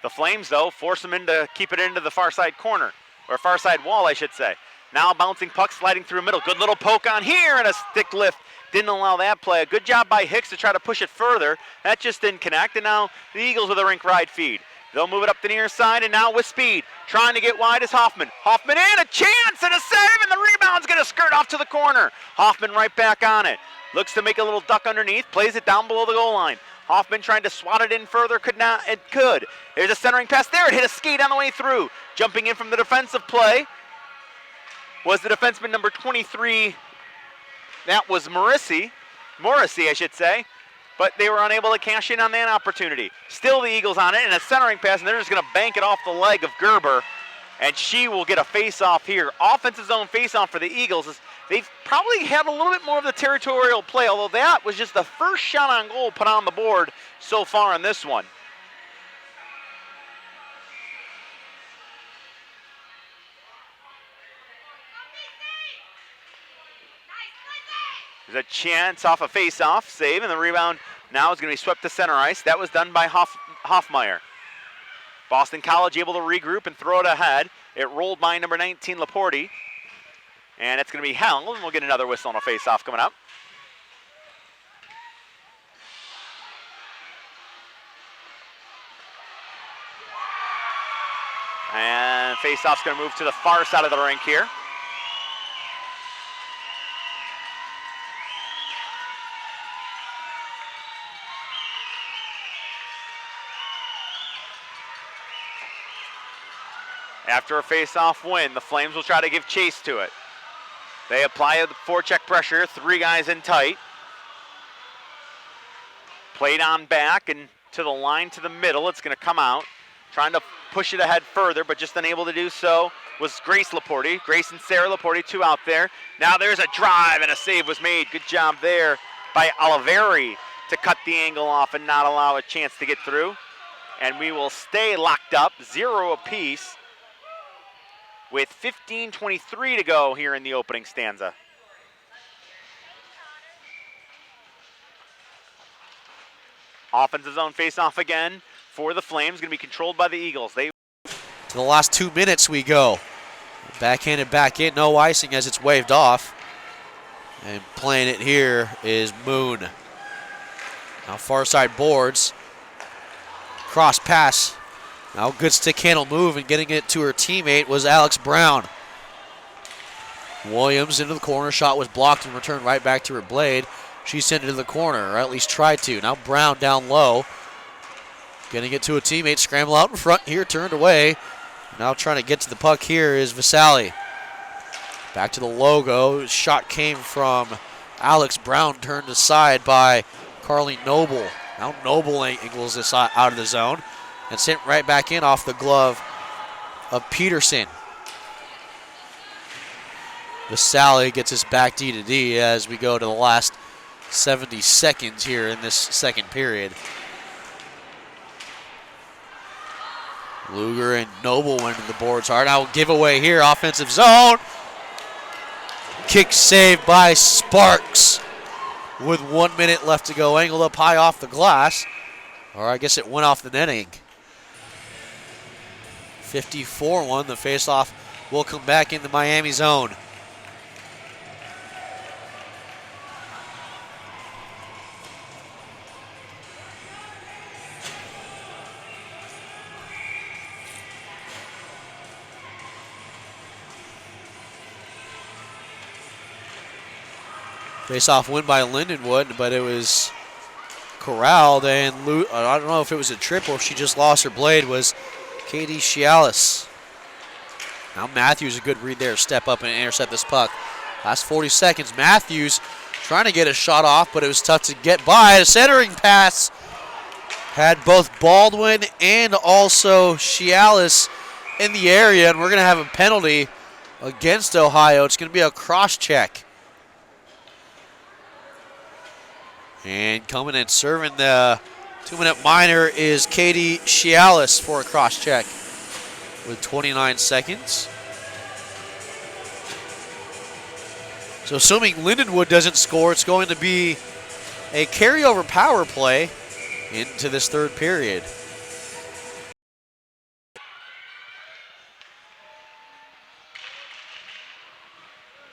the Flames, though, force them into keep it into the far side corner, or far side wall, I should say. Now bouncing puck sliding through middle. Good little poke on here, and a stick lift. Didn't allow that play. A good job by Hicks to try to push it further. That just didn't connect, and now the Eagles with a rink ride feed. They'll move it up the near side, and now with speed, trying to get wide is Hoffman. Hoffman in, a chance, and a save, and the rebound's going to skirt off to the corner. Hoffman right back on it. Looks to make a little duck underneath, plays it down below the goal line. Hoffman trying to swat it in further, could not, it could. There's a centering pass there, it hit a skate on the way through. Jumping in from the defensive play was the defenseman number 23. That was Morrissey, I should say. But they were unable to cash in on that opportunity. Still the Eagles on it, and a centering pass, and they're just going to bank it off the leg of Gerber, and she will get a face-off here. Offensive zone face-off for the Eagles. They've probably had a little bit more of the territorial play, although that was just the first shot on goal put on the board so far in this one. There's a chance off a face-off save, and the rebound now is going to be swept to center ice. That was done by Hoffmeyer. Boston College able to regroup and throw it ahead. It rolled by number 19, Laporte. And it's going to be held, and we'll get another whistle on a face-off coming up. And face-off's going to move to the far side of the rink here. After a face-off win, the Flames will try to give chase to it. They apply the forecheck pressure, 3 guys in tight. Played on back and to the line to the middle. It's going to come out. Trying to push it ahead further, but just unable to do so was Grace Laporte. Grace and Sarah Laporte, 2 out there. Now there's a drive and a save was made. Good job there by Oliveri to cut the angle off and not allow a chance to get through. And we will stay locked up, 0 apiece, with 15:23 to go here in the opening stanza. Offensive zone face-off again for the Flames, going to be controlled by the Eagles. To the last 2 minutes we go. Backhanded back in, no icing as it's waved off. And playing it here is Moon. Now far side boards. Cross pass. Now good stick handle move, and getting it to her teammate was Alex Brown. Williams into the corner, shot was blocked and returned right back to her blade. She sent it to the corner, or at least tried to. Now Brown down low. Getting it to a teammate, scramble out in front here, turned away. Now trying to get to the puck here is Vasali. Back to the logo, shot came from Alex Brown, turned aside by Carly Noble. Now Noble angles this out of the zone and sent right back in off the glove of Peterson. Vasali gets us back D to D as we go to the last 70 seconds here in this second period. Luger and Noble went to the boards hard. Now giveaway here, offensive zone. Kick saved by Sparks with 1 minute left to go. Angled up high off the glass. Or I guess it went off the netting. 54-1, the faceoff will come back in the Miami zone. Face-off win by Lindenwood, but it was corralled, and I don't know if it was a trip or if she just lost her blade, was Katie Cialis. Now Matthews, a good read there, step up and intercept this puck. Last 40 seconds, Matthews trying to get a shot off, but it was tough to get by. A centering pass had both Baldwin and also Cialis in the area, and we're going to have a penalty against Ohio. It's going to be a cross-check. And coming and serving the 2-minute minor is Katie Cialis for a cross-check with 29 seconds. So assuming Lindenwood doesn't score, it's going to be a carryover power play into this third period.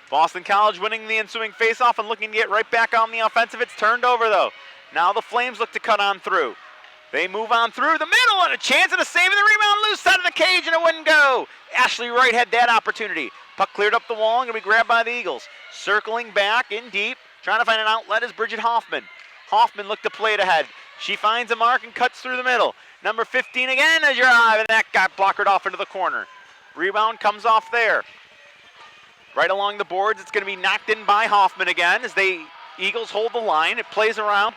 Boston College winning the ensuing faceoff and looking to get right back on the offensive. It's turned over, though. Now the Flames look to cut on through. They move on through the middle, and a chance at a save, and the rebound loose side of the cage, and it wouldn't go. Ashley Wright had that opportunity. Puck cleared up the wall and going to be grabbed by the Eagles. Circling back in deep, trying to find an outlet is Bridget Hoffman. Hoffman looked to play it ahead. She finds a mark and cuts through the middle. Number 15 again as you're alive, and that got blockered off into the corner. Rebound comes off there. Right along the boards, it's going to be knocked in by Hoffman again as the Eagles hold the line. It plays around.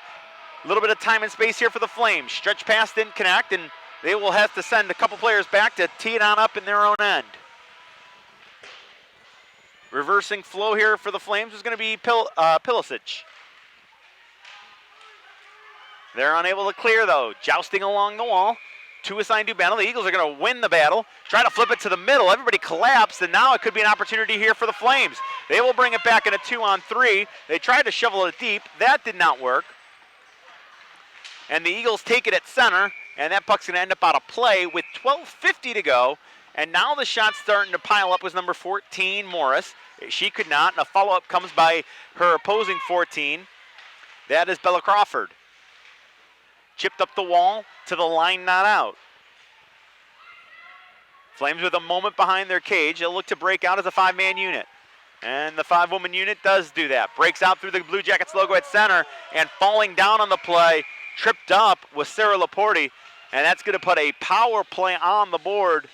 A little bit of time and space here for the Flames. Stretch pass didn't connect, and they will have to send a couple players back to tee it on up in their own end. Reversing flow here for the Flames is going to be Pilisic. They're unable to clear, though. Jousting along the wall. Two assigned to battle. The Eagles are going to win the battle. Try to flip it to the middle. Everybody collapsed, and now it could be an opportunity here for the Flames. They will bring it back in a 2-on-3. They tried to shovel it deep. That did not work. And the Eagles take it at center, and that puck's going to end up out of play with 12:50 to go. And now the shot's starting to pile up with number 14, Morris. She could not, and a follow-up comes by her opposing 14. That is Bella Crawford. Chipped up the wall to the line, not out. Flames with a moment behind their cage. They'll look to break out as a 5-man unit. And the 5-woman unit does do that. Breaks out through the Blue Jackets logo at center, and falling down on the play, tripped up was Sarah Laporte, and that's going to put a power play on the board.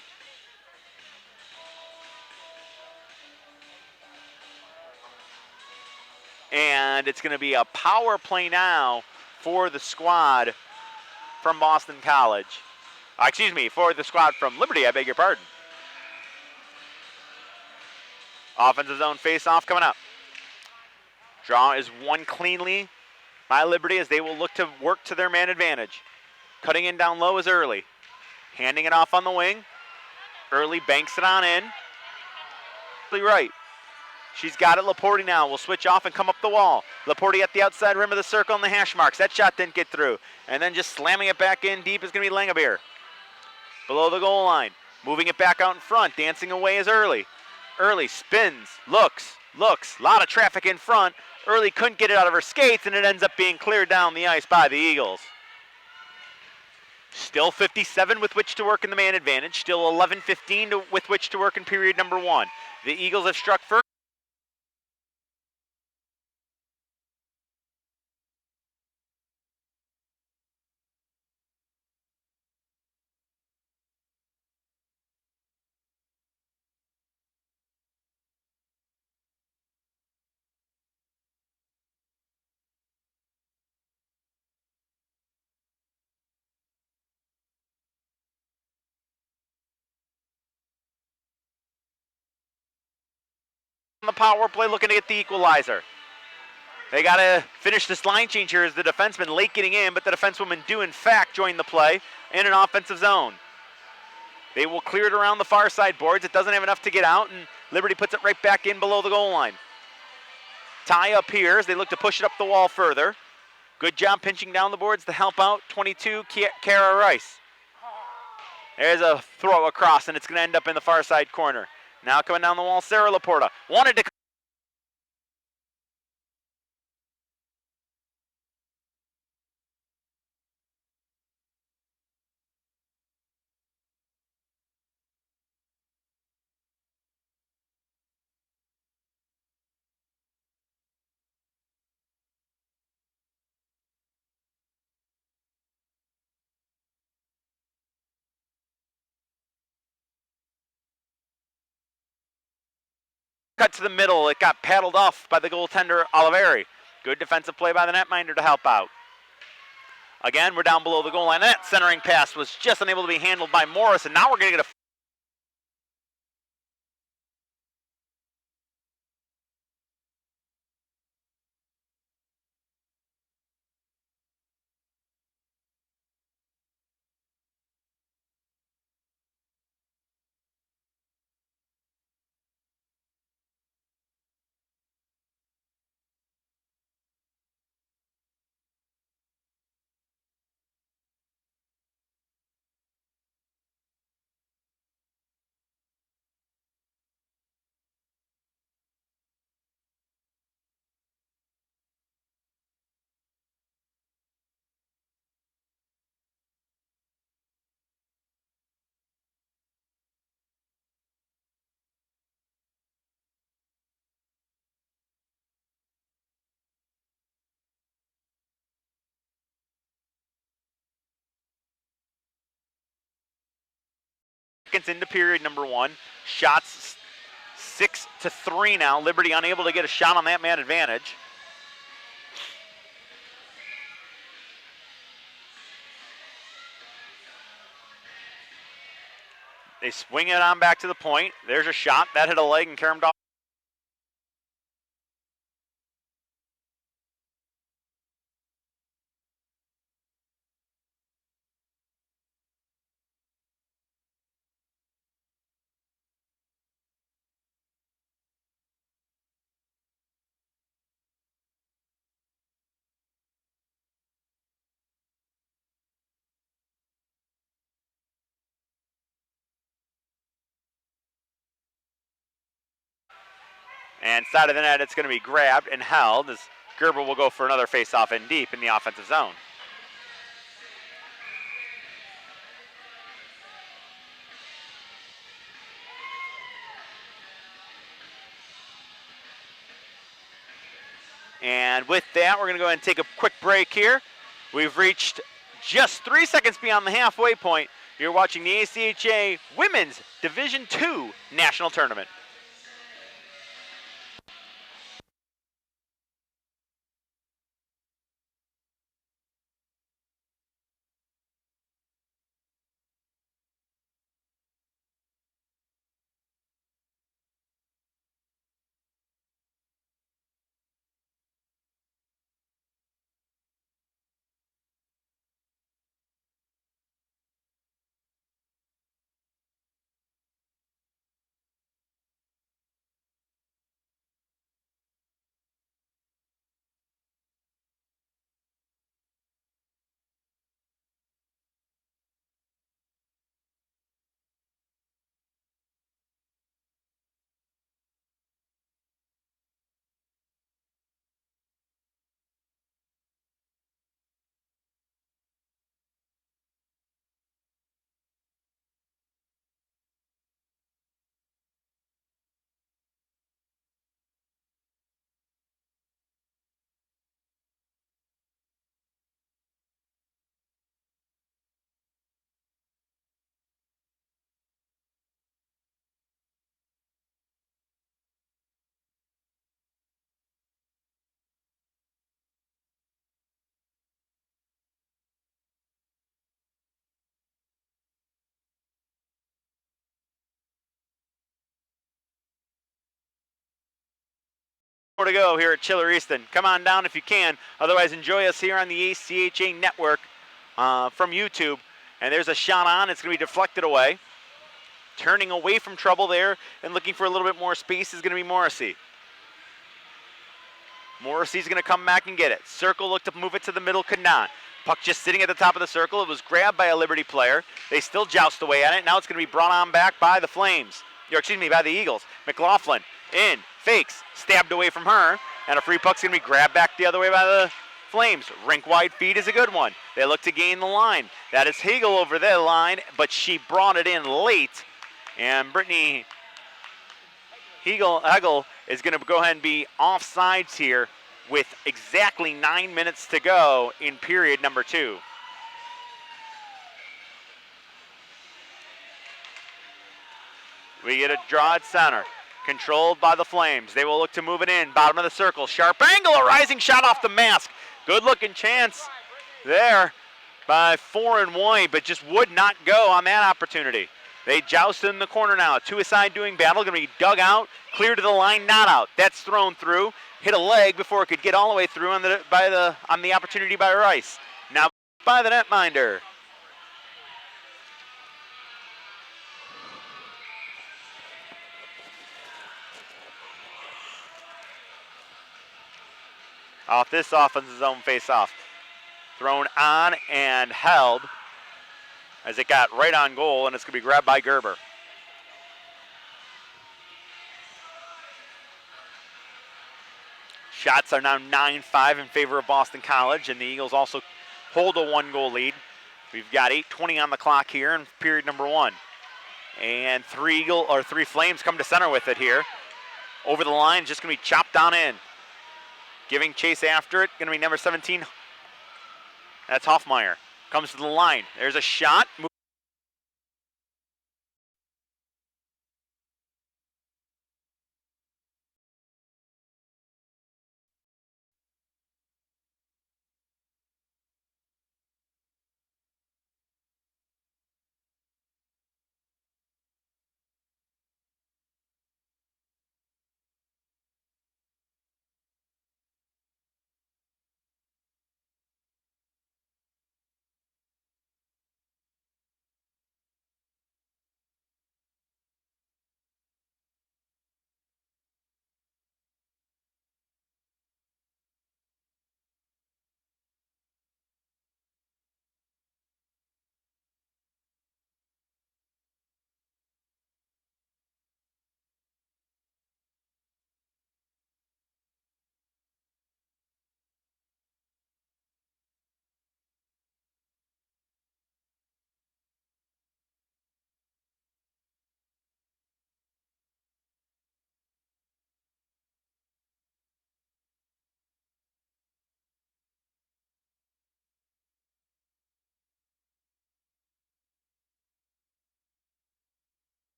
And it's going to be a power play now for the squad from Boston College. Excuse me, for the squad from Liberty, I beg your pardon. Offensive zone face-off coming up. Draw is won cleanly by Liberty as they will look to work to their man advantage. Cutting in down low is Early. Handing it off on the wing. Early banks it on in. Right. She's got it. Laporte now will switch off and come up the wall. Laporte at the outside rim of the circle on the hash marks. That shot didn't get through. And then just slamming it back in deep is going to be Langabeer. Below the goal line. Moving it back out in front. Dancing away is Early. Early spins, looks. A lot of traffic in front. Early couldn't get it out of her skates, and it ends up being cleared down the ice by the Eagles. Still 57 with which to work in the man advantage. Still 11:15 with which to work in period number 1. The Eagles have struck first. The power play looking to get the equalizer. They got to finish this line change here as the defenseman late getting in, but the defensewoman do in fact join the play in an offensive zone. They will clear it around the far side boards. It doesn't have enough to get out, and Liberty puts it right back in below the goal line. Tie up here as they look to push it up the wall further. Good job pinching down the boards to help out 22, Kara Rice. There's a throw across, and it's going to end up in the far side corner. Now coming down the wall, Sarah Laporta. Wanted to cut to the middle. It got paddled off by the goaltender, Oliveri. Good defensive play by the netminder to help out. Again, we're down below the goal line. That centering pass was just unable to be handled by Morris, and now we're going to get a seconds into period number 1. Shots 6-3 now. Liberty unable to get a shot on that man advantage. They swing it on back to the point. There's a shot. That hit a leg and caromed off. And side of the net, it's going to be grabbed and held as Gerber will go for another face-off in deep in the offensive zone. And with that, we're going to go ahead and take a quick break here. We've reached just 3 seconds beyond the halfway point. You're watching the ACHA Women's Division II National Tournament. More to go here at Chiller Easton. Come on down if you can. Otherwise, enjoy us here on the ACHA network from YouTube. And there's a shot on. It's going to be deflected away. Turning away from trouble there and looking for a little bit more space is going to be Morrissey. Morrissey's going to come back and get it. Circle looked to move it to the middle, could not. Puck just sitting at the top of the circle. It was grabbed by a Liberty player. They still joust away at it. Now it's going to be brought on back by the Flames. Or excuse me, by the Eagles. McLaughlin in, fakes, stabbed away from her. And a free puck's going to be grabbed back the other way by the Flames. Rink-wide feed is a good one. They look to gain the line. That is Hagel over the line, but she brought it in late. And Brittany Hegel is going to go ahead and be offsides here with exactly 9 minutes to go in period number 2. We get a draw at center, controlled by the Flames. They will look to move it in, bottom of the circle. Sharp angle, a rising shot off the mask. Good looking chance there by Foreign White, but just would not go on that opportunity. They joust in the corner now. Two-a-side doing battle. Going to be dug out. Clear to the line. Not out. That's thrown through. Hit a leg before it could get all the way through on the opportunity by Rice. Now by the netminder. Off this offensive zone face-off. Thrown on and held as it got right on goal, and it's going to be grabbed by Gerber. Shots are now 9-5 in favor of Boston College, and the Eagles also hold a 1-goal lead. We've got 8:20 on the clock here in period number 1. And three Flames come to center with it here. Over the line, just going to be chopped on in. Giving chase after it, going to be number 17. That's Hoffmeyer. Comes to the line. There's a shot.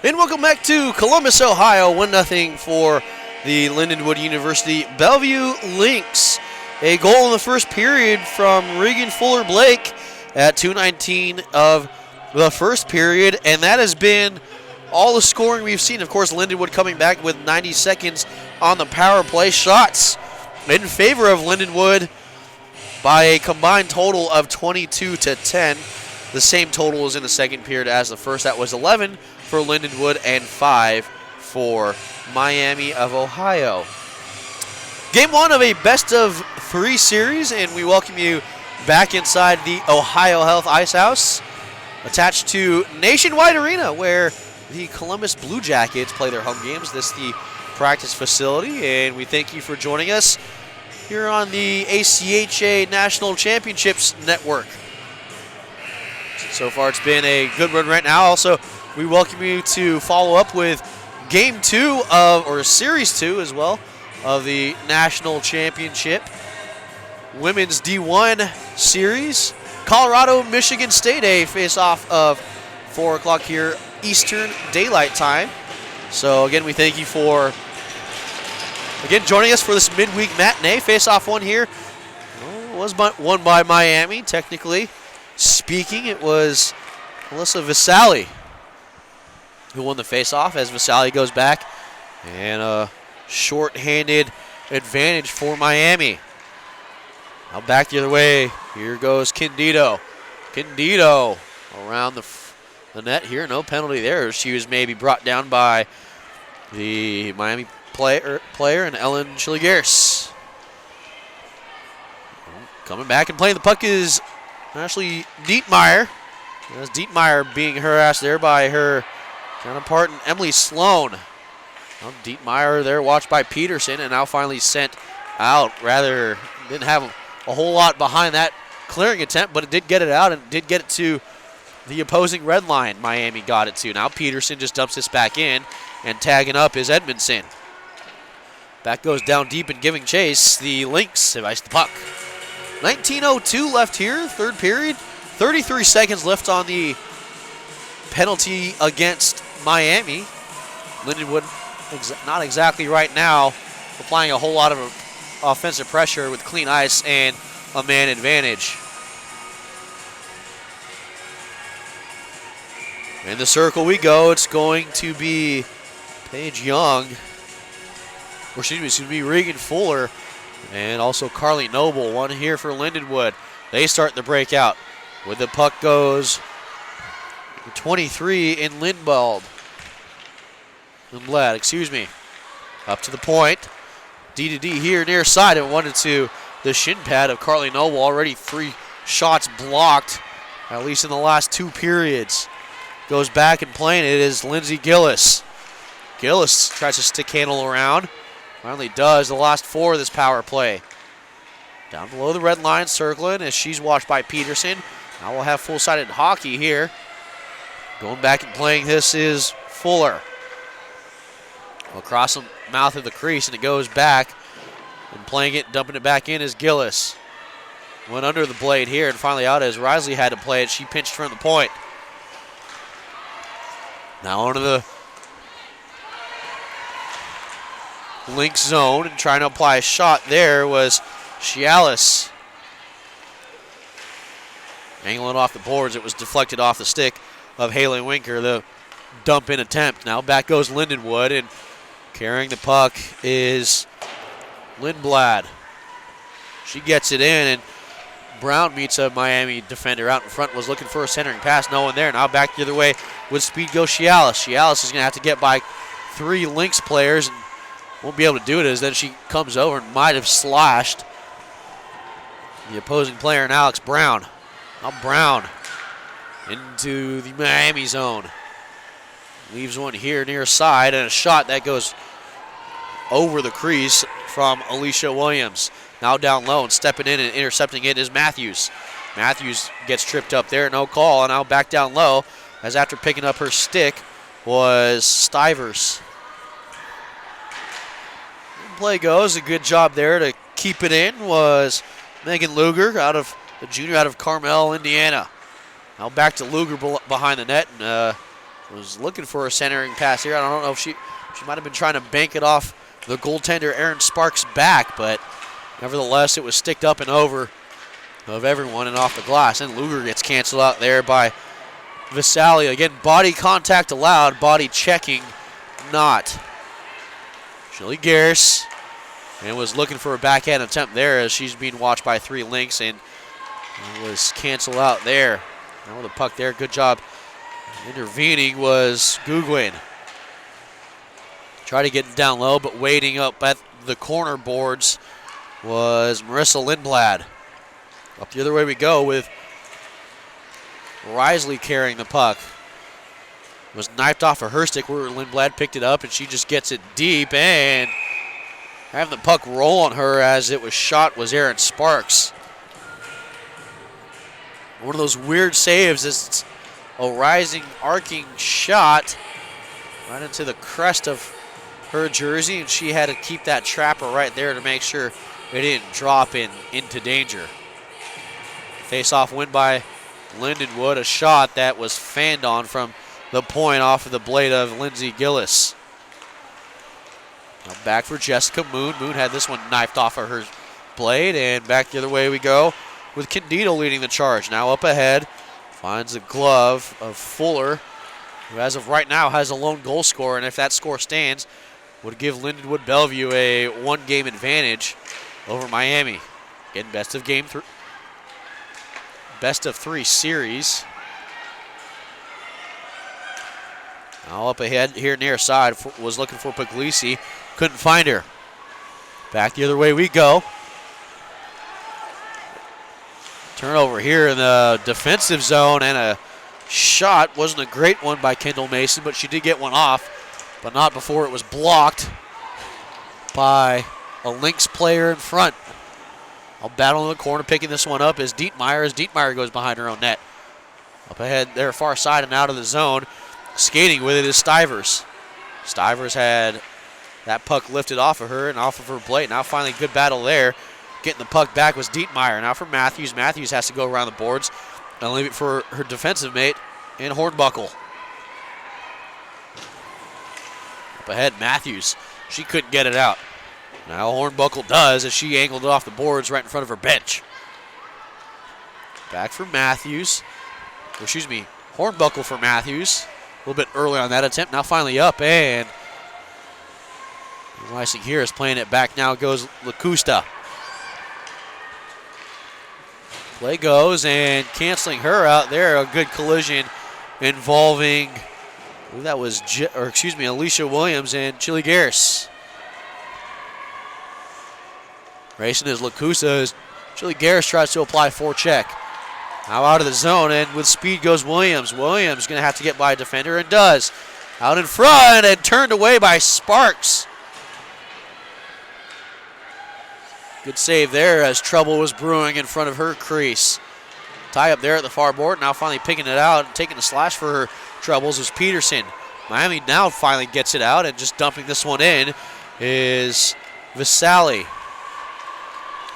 And welcome back to Columbus, Ohio. 1-0 for the Lindenwood University-Belleville Lynx. A goal in the first period from Regan Fuller-Blake at 2:19 of the first period. And that has been all the scoring we've seen. Of course, Lindenwood coming back with 90 seconds on the power play. Shots in favor of Lindenwood by a combined total of 22-10. The same total as in the second period as the first. That was 11 for Lindenwood and 5 for Miami of Ohio. Game 1 of a best-of-3 series, and we welcome you back inside the Ohio Health Ice House, attached to Nationwide Arena, where the Columbus Blue Jackets play their home games. This is the practice facility, and we thank you for joining us here on the ACHA National Championships Network. So far, it's been a good run right now. Also, we welcome you to follow up with Game 2 of, or Series 2 as well, of the National Championship Women's D1 Series. Colorado, Michigan State, a face-off of 4 o'clock here Eastern Daylight Time. So again, we thank you for joining us for this midweek matinee. Face-off one here was won by Miami. Technically speaking, it was Alyssa Visali who won the face-off, as Visali goes back, and a short-handed advantage for Miami. Now back the other way. Here goes Candido. Candido around the net here. No penalty there. She was maybe brought down by the Miami player and Ellen Chiligaris. Coming back and playing the puck is Ashley Dietmeyer. That's Dietmeyer being harassed there by her counterpart and Emily Sloan. Well, Dietmeyer there watched by Peterson and now finally sent out. Rather didn't have a whole lot behind that clearing attempt, but it did get it out and did get it to the opposing red line. Miami got it to. Now Peterson just dumps this back in, and tagging up is Edmondson. Back goes down deep and giving chase. The Lynx have iced the puck. 19:02 left here, third period. 33 seconds left on the penalty against Miami. Lindenwood not exactly right now applying a whole lot of offensive pressure with clean ice and a man advantage. In the circle we go. It's going to be Paige Young, or excuse me, it's going to be Regan Fuller and also Carly Noble. One here for Lindenwood. They start the breakout. With the puck goes 23 in Lindblad, excuse me. Up to the point. D-to-D here near side, and wanted to the shin pad of Carly Noble. Already 3 shots blocked, at least in the last 2 periods. Goes back and playing it is Lindsay Gillis. Gillis tries to stick handle around. Finally does the last 4 of this power play. Down below the red line, circling as she's watched by Peterson. Now we'll have full-sided hockey here. Going back and playing this is Fuller. Across the mouth of the crease, and it goes back. And playing it, dumping it back in is Gillis. Went under the blade here, and finally out as Risley had to play it. She pinched from the point. Now onto the Lynx zone, and trying to apply a shot there was Chialis. Angling off the boards, it was deflected off the stick of Haley Winker, the dump-in attempt. Now back goes Lindenwood, and carrying the puck is Lindblad. She gets it in, and Brown meets a Miami defender out in front, was looking for a centering pass, no one there. Now back the other way with speed goes Chialis. Chialis is going to have to get by 3 Lynx players and won't be able to do it, as then she comes over and might have slashed the opposing player and Alex Brown. Now Brown into the Miami zone. Leaves one here near side, and a shot that goes over the crease from Alicia Williams. Now down low and stepping in and intercepting it is Matthews. Matthews gets tripped up there, no call, and now back down low, as after picking up her stick was Stivers. Play goes, a good job there to keep it in was Megan Luger, the junior out of Carmel, Indiana. Now back to Luger behind the net, and was looking for a centering pass here. I don't know if she might have been trying to bank it off the goaltender Aaron Sparks' back, but nevertheless, it was sticked up and over of everyone and off the glass. And Luger gets canceled out there by Vasali. Again, body contact allowed, body checking not. Chili Garris and was looking for a backhand attempt there as she's being watched by 3 Lynx and was canceled out there. Now the puck there, good job. Intervening was Gugwin. Tried to get down low, but waiting up at the corner boards was Marissa Lindblad. Up the other way we go with Risley carrying the puck. It was knifed off of her stick where Lindblad picked it up, and she just gets it deep, and having the puck roll on her as it was shot was Aaron Sparks. One of those weird saves is it's a rising, arcing shot right into the crest of her jersey, and she had to keep that trapper right there to make sure it didn't drop into danger. Face-off win by Lindenwood, a shot that was fanned on from the point off of the blade of Lindsay Gillis. Now back for Jessica Moon. Moon had this one knifed off of her blade, and back the other way we go with Candido leading the charge. Now up ahead, finds the glove of Fuller, who as of right now has a lone goal scorer, and if that score stands, would give Lindenwood-Belleville a 1-game advantage over Miami. Again, best of 3 series. Now up ahead here near side was looking for Puglisi. Couldn't find her. Back the other way we go. Turnover here in the defensive zone, and a shot. Wasn't a great one by Kendall Mason, but she did get one off, but not before it was blocked by a Lynx player in front. I'll battle in the corner, picking this one up is Dietmeyer as Dietmeyer goes behind her own net. Up ahead there, far side and out of the zone. Skating with it is Stivers. Stivers had that puck lifted off of her and off of her blade. Now finally good battle there. Getting the puck back was Dietmeyer. Now for Matthews. Matthews has to go around the boards and leave it for her defensive mate in Hornbuckle. Up ahead, Matthews. She couldn't get it out. Now Hornbuckle does as she angled it off the boards right in front of her bench. Back for Matthews. Or excuse me, Hornbuckle for Matthews. A little bit early on that attempt. Now finally up, and Rising here is playing it back. Now goes Lacusta. Play goes, and canceling her out there. A good collision involving, I believe that was, Alicia Williams and Chili Garris. Racing is Lacusta as Chili Garris tries to apply forecheck. Now out of the zone, and with speed goes Williams. Williams going to have to get by a defender, and does. Out in front, and turned away by Sparks. Good save there as trouble was brewing in front of her crease. Tie up there at the far board. Now finally picking it out and taking a slash for her troubles is Peterson. Miami now finally gets it out, and just dumping this one in is Vasali.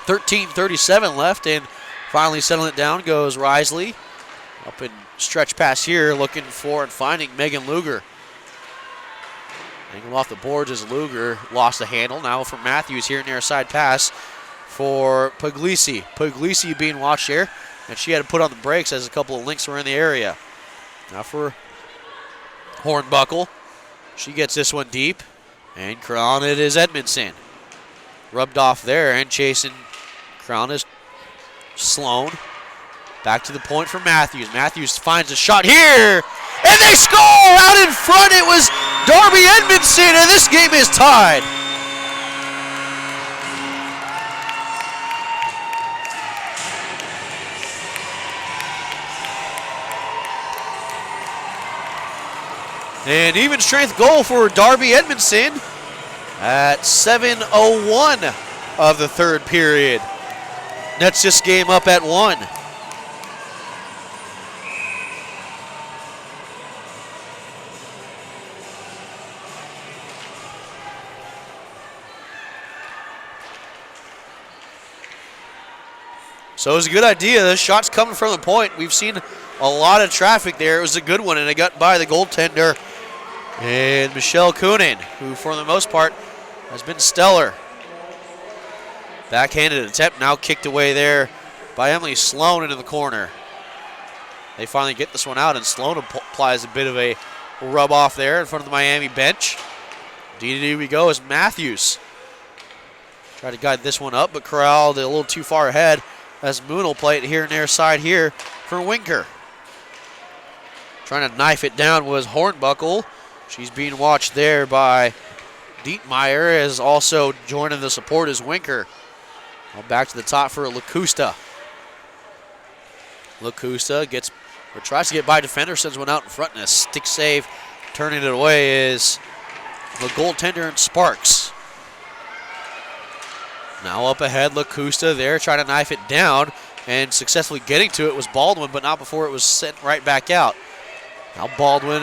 13:37 left, and finally settling it down goes Risley. Up in stretch pass here, looking for and finding Megan Luger. Angled off the boards as Luger lost the handle. Now for Matthews here near a side pass for Puglisi. Puglisi being watched here, and she had to put on the brakes as a couple of Lynx were in the area. Now for Hornbuckle. She gets this one deep, and crown it is Edmondson. Rubbed off there, and chasing crown is Sloan. Back to the point for Matthews. Matthews finds a shot here, and they score! Out in front, it was Darby Edmondson, and this game is tied. An even strength goal for Darby Edmondson at 7:01 of the third period. Nets this game up at 1. So it was a good idea. The shot's coming from the point. We've seen a lot of traffic there. It was a good one, and it got by the goaltender and Michelle Coonan, who for the most part has been stellar. Backhanded attempt now kicked away there by Emily Sloan into the corner. They finally get this one out, and Sloan applies a bit of a rub off there in front of the Miami bench. D we go as Matthews. Tried to guide this one up, but corralled a little too far ahead as Moon will play it here near side here for Winker. Trying to knife it down was Hornbuckle. She's being watched there by Dietmeyer, as also joining the support is Winker. Well, back to the top for Lacusta. Lacusta gets or tries to get by defender, sends one out in front, and a stick save. Turning it away is the goaltender and Sparks. Now up ahead, Lacusta there, trying to knife it down, and successfully getting to it was Baldwin, but not before it was sent right back out. Now Baldwin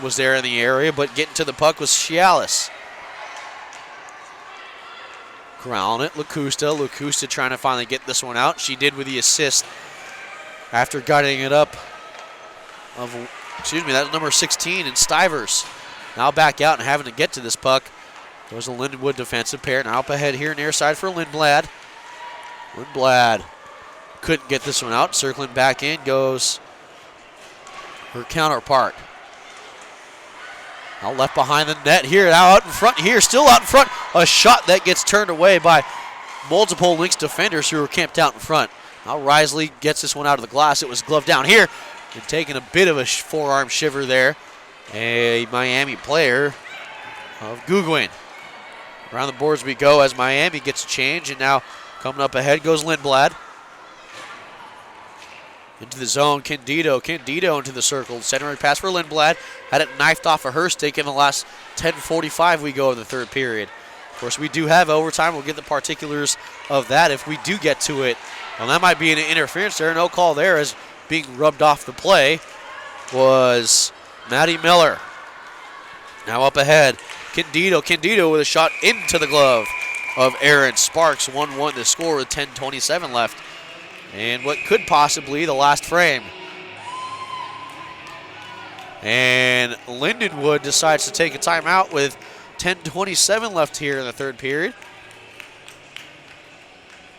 was there in the area, but getting to the puck was Cialis. Corralling it, Lacusta trying to finally get this one out. She did with the assist after guiding it up that's number 16 in Stivers. Now back out and having to get to this puck. There's a Lindenwood defensive pair. Now up ahead here near side for Lindblad. Lindblad couldn't get this one out. Circling back in goes her counterpart. Now left behind the net here. Now out in front here. Still out in front. A shot that gets turned away by multiple Lynx defenders who were camped out in front. Now Risley gets this one out of the glass. It was gloved down here. And taking a bit of a forearm shiver there. A Miami player of Gugwin. Around the boards we go as Miami gets a change, and now coming up ahead goes Lindblad. Into the zone, Candido into the circle. Centering pass for Lindblad. Had it knifed off of her stick in the last 10:45 we go of the third period. Of course, we do have overtime. We'll get the particulars of that if we do get to it. Well, that might be an interference there. No call there, as being rubbed off the play was Maddie Miller. Now up ahead, Candido with a shot into the glove of Aaron Sparks. 1-1 to score with 10:27 left. And what could possibly the last frame. And Lindenwood decides to take a timeout with 10:27 left here in the third period.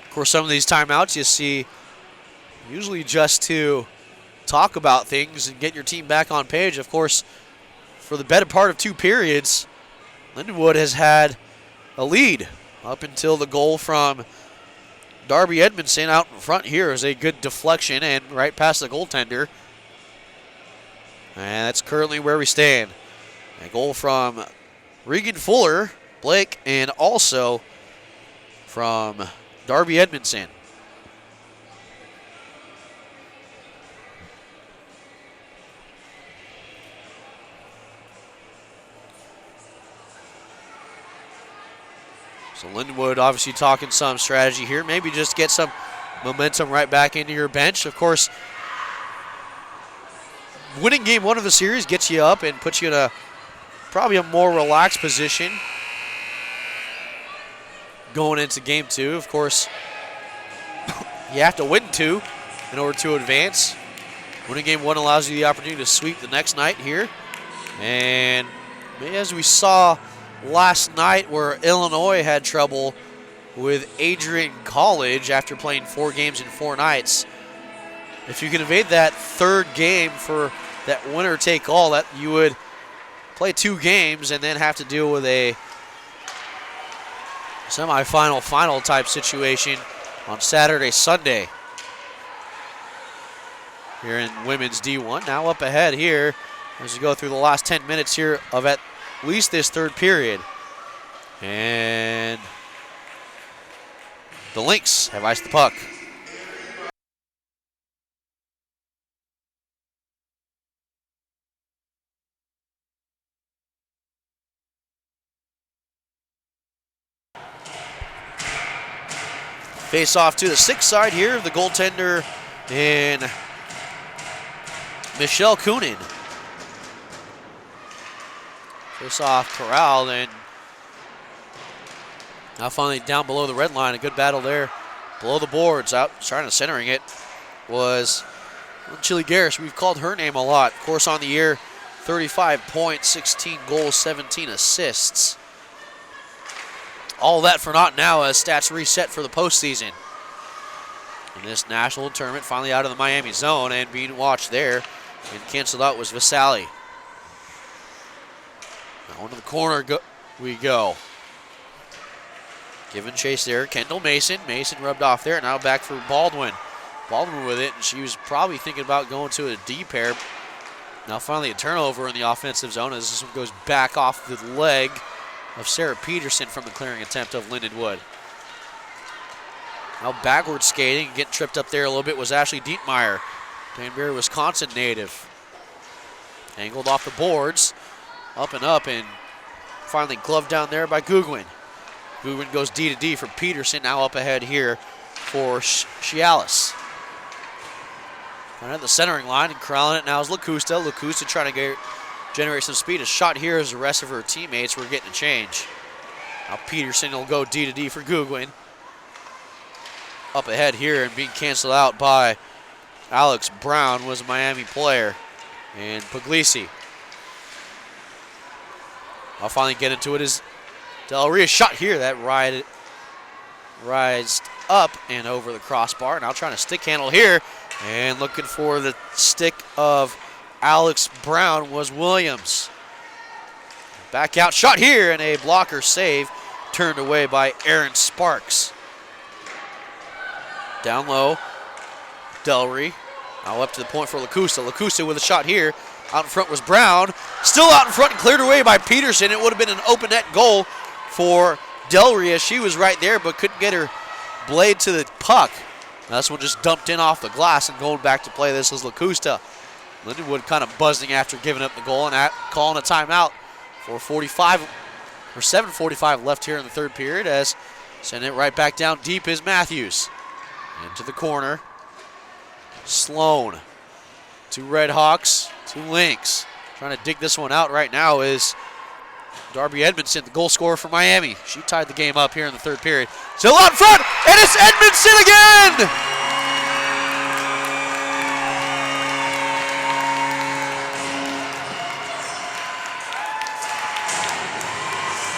Of course, some of these timeouts you see usually just to talk about things and get your team back on page. Of course, for the better part of two periods, Lindenwood has had a lead up until the goal from Darby Edmondson out in front here is a good deflection and right past the goaltender. And that's currently where we stand. A goal from Regan Fuller, Blake, and also from Darby Edmondson. So Lindenwood obviously talking some strategy here. Maybe just get some momentum right back into your bench. Of course, winning game one of the series gets you up and puts you in probably a more relaxed position going into game two. Of course, you have to win two in order to advance. Winning game one allows you the opportunity to sweep the next night here. And as we saw last night, where Illinois had trouble with Adrian College after playing 4 games in 4 nights. If you can evade that third game for that winner take all, that you would play 2 games and then have to deal with a semifinal final type situation on Saturday, Sunday here in women's D1. Now up ahead here as we go through the last 10 minutes here of at least this third period. And the Lynx have iced the puck. Face off to the 6th side here, the goaltender in Michelle Coonan. Face off Corral, and now finally down below the red line. A good battle there Below the boards, out trying to centering it was Chili Garris. We've called her name a lot. Of course, on the year, 35 points, 16 goals, 17 assists. All that for naught now as stats reset for the postseason. And this national tournament finally out of the Miami zone and being watched there and canceled out was Vasali. Now into the corner we go. Giving chase there, Kendall Mason. Mason rubbed off there, now back for Baldwin. Baldwin with it, and she was probably thinking about going to a D pair. Now finally a turnover in the offensive zone as this one goes back off the leg of Sarah Peterson from the clearing attempt of Lindenwood. Now backward skating, getting tripped up there a little bit was Ashley Dietmeyer, Danbury, Wisconsin native. Angled off the boards, up, and finally gloved down there by Gugwin. Gugwin goes D to D for Peterson, now up ahead here for Cialis. At the centering line and corralling it now is Lacusta. Lacusta trying to generate some speed. A shot here as the rest of her teammates were getting a change. Now Peterson will go D to D for Gugwin. Up ahead here and being canceled out by Alex Brown was a Miami player. And Puglisi. I'll finally get into it as Del Rio shot here. That rised up and over the crossbar. Now trying to stick handle here. And looking for the stick of Alex Brown was Williams. Back out shot here and a blocker save turned away by Aaron Sparks. Down low, Delry. Now up to the point for Lacusta. Lacusta with a shot here. Out in front was Brown. Still out in front and cleared away by Peterson. It would have been an open net goal for Delry as she was right there but couldn't get her blade to the puck. Now this one just dumped in off the glass and going back to play. This is Lacusta. Lindenwood kind of buzzing after giving up the goal and calling a timeout for 7:45 left here in the third period as sending it right back down deep is Matthews. Into the corner. Sloan to Red Hawks to Lynx. Trying to dig this one out right now is Darby Edmondson, the goal scorer for Miami. She tied the game up here in the third period. Still out in front, and it's Edmondson again!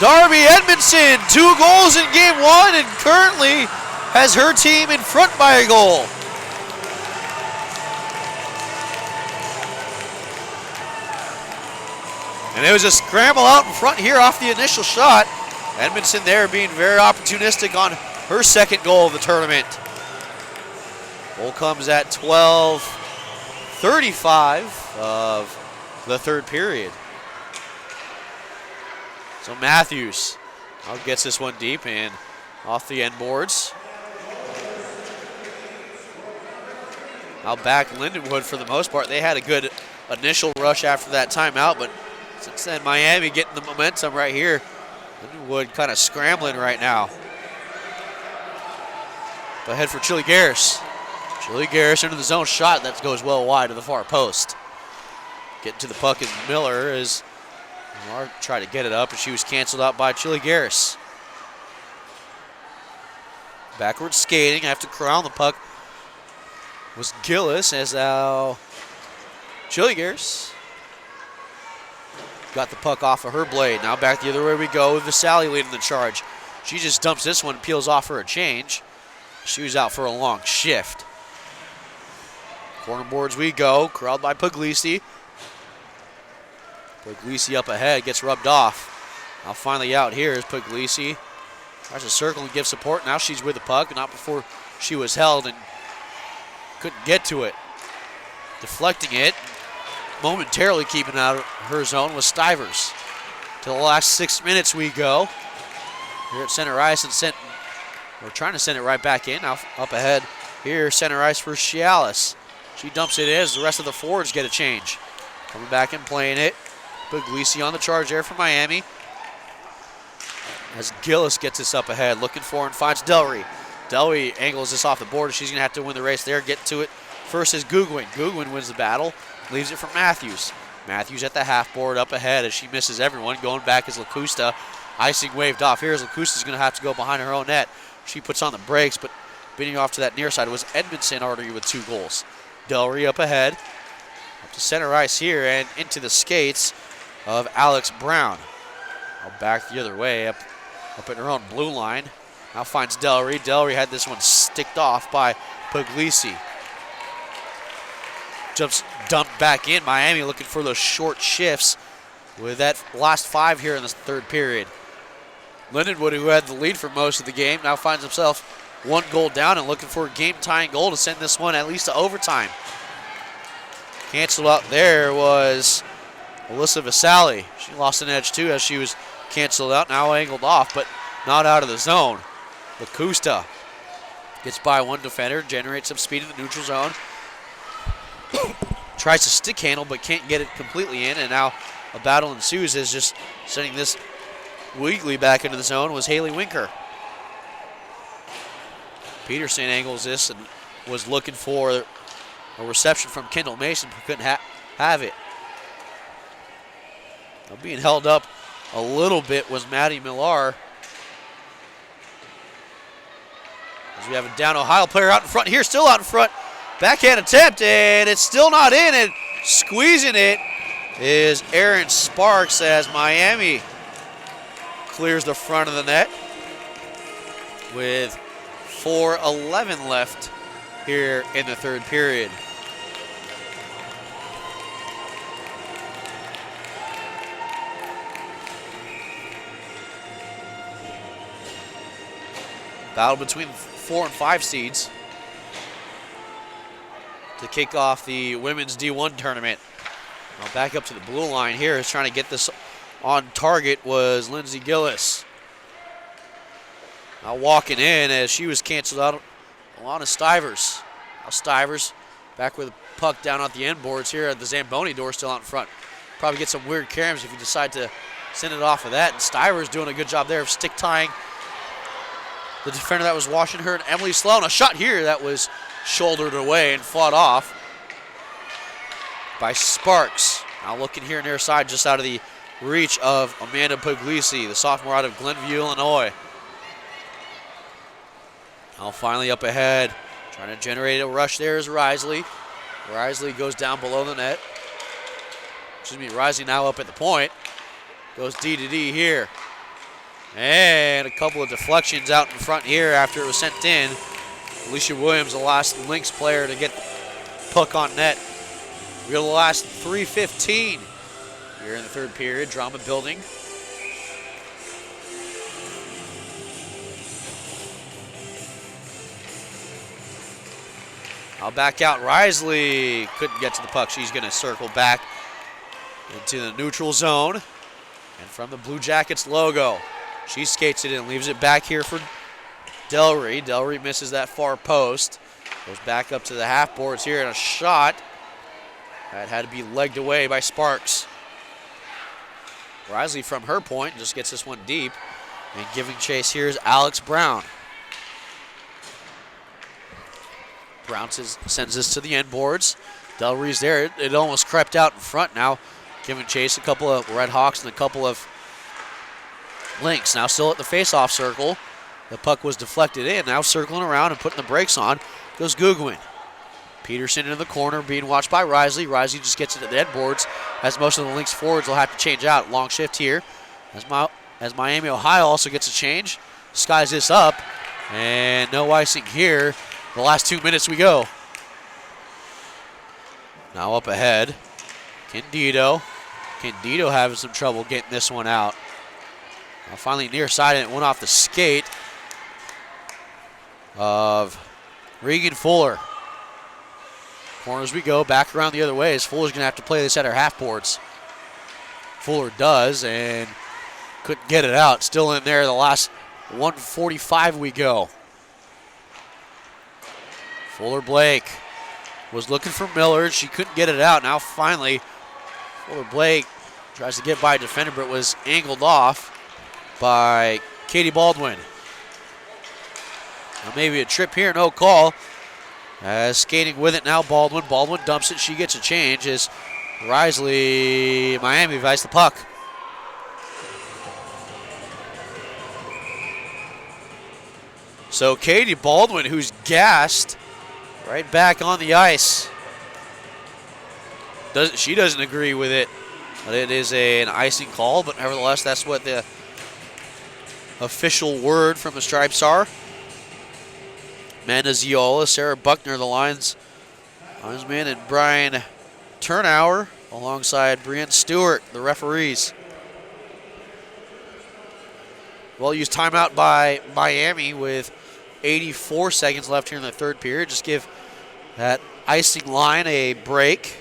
Darby Edmondson, 2 goals in game 1 and currently has her team in front by a goal. And it was a scramble out in front here off the initial shot. Edmondson there being very opportunistic on her second goal of the tournament. Goal comes at 12:35 of the third period. So Matthews now gets this one deep and off the end boards. Now back Lindenwood for the most part. They had a good initial rush after that timeout, but since then Miami getting the momentum right here. Lindenwood kind of scrambling right now. Up ahead for Chili Garris. Chili Garris into the zone shot. That goes well wide to the far post. Getting to the puck is Miller as Mark tried to get it up and she was canceled out by Chili Garris. Backward skating after corralling the puck was Gillis as Chili Garris got the puck off of her blade. Now back the other way we go. Vasali leading the charge. She just dumps this one, peels off for a change. She was out for a long shift. Corner boards we go. Corralled by Puglisi. Puglisi up ahead, gets rubbed off. Now finally out here is Puglisi. Tries to circle and give support. Now she's with the puck, not before she was held and couldn't get to it. Deflecting it, momentarily keeping out of her zone was Stivers. To the last 6 minutes we go. Here at center ice and we're trying to send it right back in. Now up ahead here, center ice for Cialis. She dumps it in as the rest of the forwards get a change. Coming back and playing it. Puglisi on the charge there for Miami. As Gillis gets this up ahead, looking for and finds Delry. Delry angles this off the board. She's going to have to win the race there. Get to it first is Gugwin. Gugwin wins the battle. Leaves it for Matthews. Matthews at the half board up ahead as she misses everyone. Going back is Lacusta. Icing waved off. Here's Lacusta's going to have to go behind her own net. She puts on the brakes, but spinning off to that near side was Edmondson already with 2 goals. Delry up ahead, up to center ice here and into the skates of Alex Brown. Now back the other way, up in her own blue line. Now finds Delry. Delry had this one sticked off by Puglisi. Jumps dumped back in. Miami looking for those short shifts with that last 5 here in the third period. Lindenwood, who had the lead for most of the game, now finds himself 1 goal down and looking for a game-tying goal to send this one at least to overtime. Canceled out there was Alyssa Vasali. She lost an edge too as she was canceled out, now angled off, but not out of the zone. Lacusta gets by 1 defender, generates some speed in the neutral zone. Tries to stick handle but can't get it completely in, and now a battle ensues as just sending this weakly back into the zone was Haley Winker. Peterson angles this and was looking for a reception from Kendall Mason, but couldn't have it. Now being held up a little bit was Maddie Millar. As we have a down Ohio player out in front here, still out in front. Backhand attempt, and it's still not in, and squeezing it is Aaron Sparks as Miami clears the front of the net with 4:11 left here in the third period. Battle between 4 and 5 seeds to kick off the women's D1 tournament. Now back up to the blue line here is trying to get this on target was Lindsay Gillis. Now walking in as she was canceled out, Alana Stivers. Now Stivers back with a puck down at the end boards here at the Zamboni door, still out in front. Probably get some weird caroms if you decide to send it off of that. And Stivers doing a good job there of stick tying the defender that was washing her, and Emily Sloan. A shot here that was shouldered away and fought off by Sparks. Now looking here near side, just out of the reach of Amanda Puglisi, the sophomore out of Glenview, Illinois. Now finally up ahead, trying to generate a rush there is Risley. Risley goes down below the net. Excuse me, Risley now up at the point. Goes D to D here. And a couple of deflections out in front here after it was sent in. Alicia Williams, the last Lynx player to get the puck on net. We got the last 3:15 here in the third period. Drama building. I'll back out. Risley couldn't get to the puck. She's going to circle back into the neutral zone. And from the Blue Jackets logo, she skates it in, leaves it back here for Delry. Delry misses that far post. Goes back up to the half boards here, and a shot that had to be legged away by Sparks. Risley from her point just gets this one deep. And giving chase here is Alex Brown. Brown sends this to the end boards. Delry's there. It almost crept out in front now. Giving chase, a couple of Red Hawks and a couple of Lynx. Now still at the face-off circle. The puck was deflected in. Now circling around and putting the brakes on goes Gugwin. Peterson in the corner being watched by Risley. Risley just gets it at the end boards as most of the Lynx forwards will have to change out. Long shift here as Miami, Ohio also gets a change. Skies this up and no icing here. The last 2 minutes we go. Now up ahead, Candido. Candido having some trouble getting this one out. Now finally near side, and it went off the skate of Regan Fuller. Corners we go, back around the other way as Fuller's going to have to play this at her half boards. Fuller does, and couldn't get it out. Still in there, the last 1:45 we go. Fuller Blake was looking for Miller. She couldn't get it out. Now finally, Fuller Blake tries to get by a defender, but was angled off by Katie Baldwin. Now maybe a trip here, no call. Skating with it now, Baldwin. Baldwin dumps it. She gets a change as Risley, Miami vice the puck. So Katie Baldwin, who's gassed right back on the ice. She doesn't agree with it, but it is an icing call, but nevertheless, that's what the official word from the Stripes are. Amanda Ziola, Sarah Buckner, the linesman, and Brian Turnauer, alongside Brienne Stewart, the referees. Well-used timeout by Miami with 84 seconds left here in the third period. Just give that icing line a break.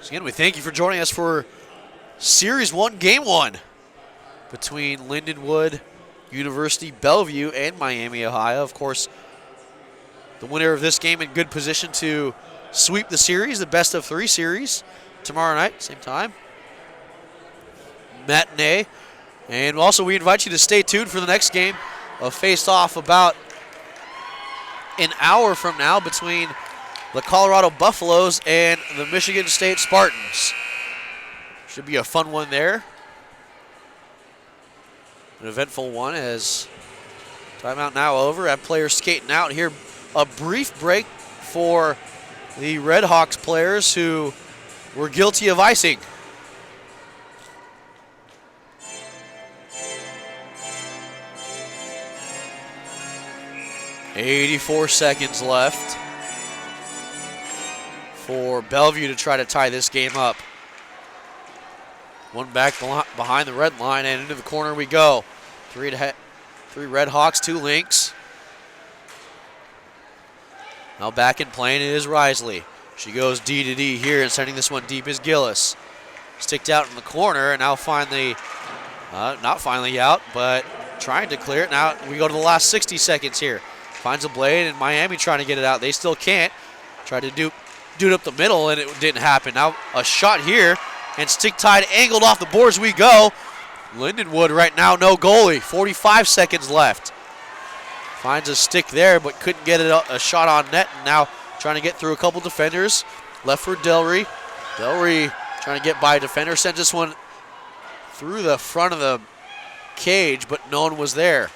So again, we thank you for joining us for Series 1, Game 1 between Lindenwood, University-Belleville, and Miami, Ohio. Of course, the winner of this game in good position to sweep the series, the best of 3 series, tomorrow night, same time. Matinee. And also, we invite you to stay tuned for the next game, a face-off about an hour from now between the Colorado Buffaloes and the Michigan State Spartans. Should be a fun one there. An eventful one as timeout now over. Have players skating out here. A brief break for the Red Hawks players who were guilty of icing. .84 seconds left for Bellevue to try to tie this game up. One back behind the red line, and into the corner we go. 3 Red Hawks, 2 Lynx. Now back in playing it is Risley. She goes D to D here, and sending this one deep is Gillis. Sticked out in the corner, and now finally, not finally out, but trying to clear it. Now we go to the last 60 seconds here. Finds a blade, and Miami trying to get it out. They still can't. Tried to do it up the middle, and it didn't happen. Now a shot here, and stick tied, angled off the boards we go. Lindenwood right now, no goalie. 45 seconds left. Finds a stick there, but couldn't get a shot on net. And now trying to get through a couple defenders. Left for Delry. Delry trying to get by a defender. Sends this one through the front of the cage, but no one was there.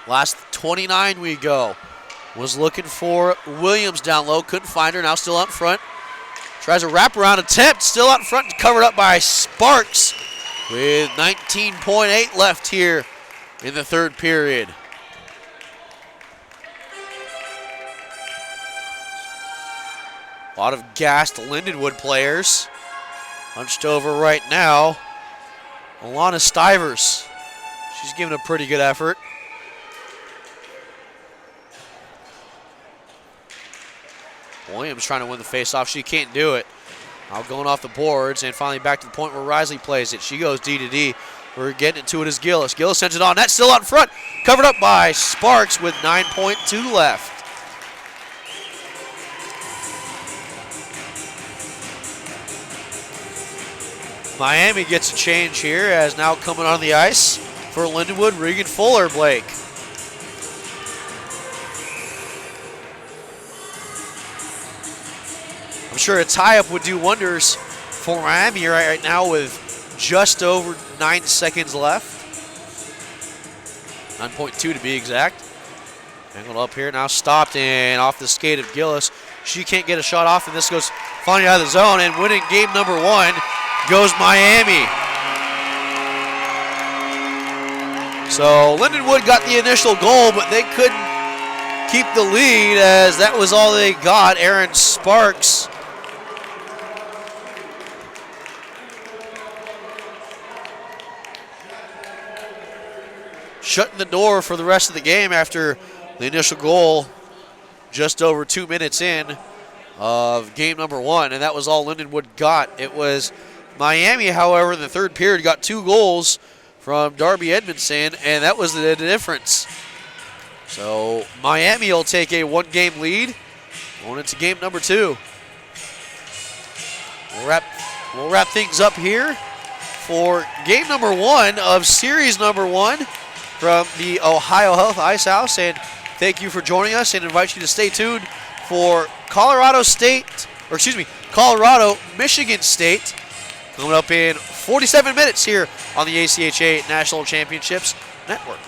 Last 29 we go. Was looking for Williams down low. Couldn't find her. Now still out front. Tries a wraparound attempt. Still out front. Covered up by Sparks with 19.8 left here in the third period. A lot of gassed Lindenwood players. Hunched over right now. Alana Stivers. She's giving a pretty good effort. Williams trying to win the faceoff. She can't do it. Now going off the boards, and finally back to the point where Risley plays it. She goes D to D. We're getting into it as Gillis. Gillis sends it on. That's still out in front. Covered up by Sparks with 9.2 left. Miami gets a change here, as now coming on the ice for Lindenwood, Regan Fuller Blake. I'm sure a tie-up would do wonders for Miami right now with just over 9 seconds left. 9.2 to be exact. Angled up here, now stopped and off the skate of Gillis. She can't get a shot off, and this goes finally out of the zone, and winning game number 1 goes Miami. So Lindenwood got the initial goal, but they couldn't keep the lead, as that was all they got. Aaron Sparks shutting the door for the rest of the game after the initial goal just over 2 minutes in of game number 1, and that was all Lindenwood got. It was Miami, however, in the third period got 2 goals from Darby Edmondson, and that was the difference. So Miami will take a 1-game lead going into game number 2. We'll wrap things up here for game number 1 of series number 1 from the Ohio Health Ice House, and thank you for joining us, and invite you to stay tuned for Colorado, Michigan State coming up in 47 minutes here on the ACHA National Championships Network.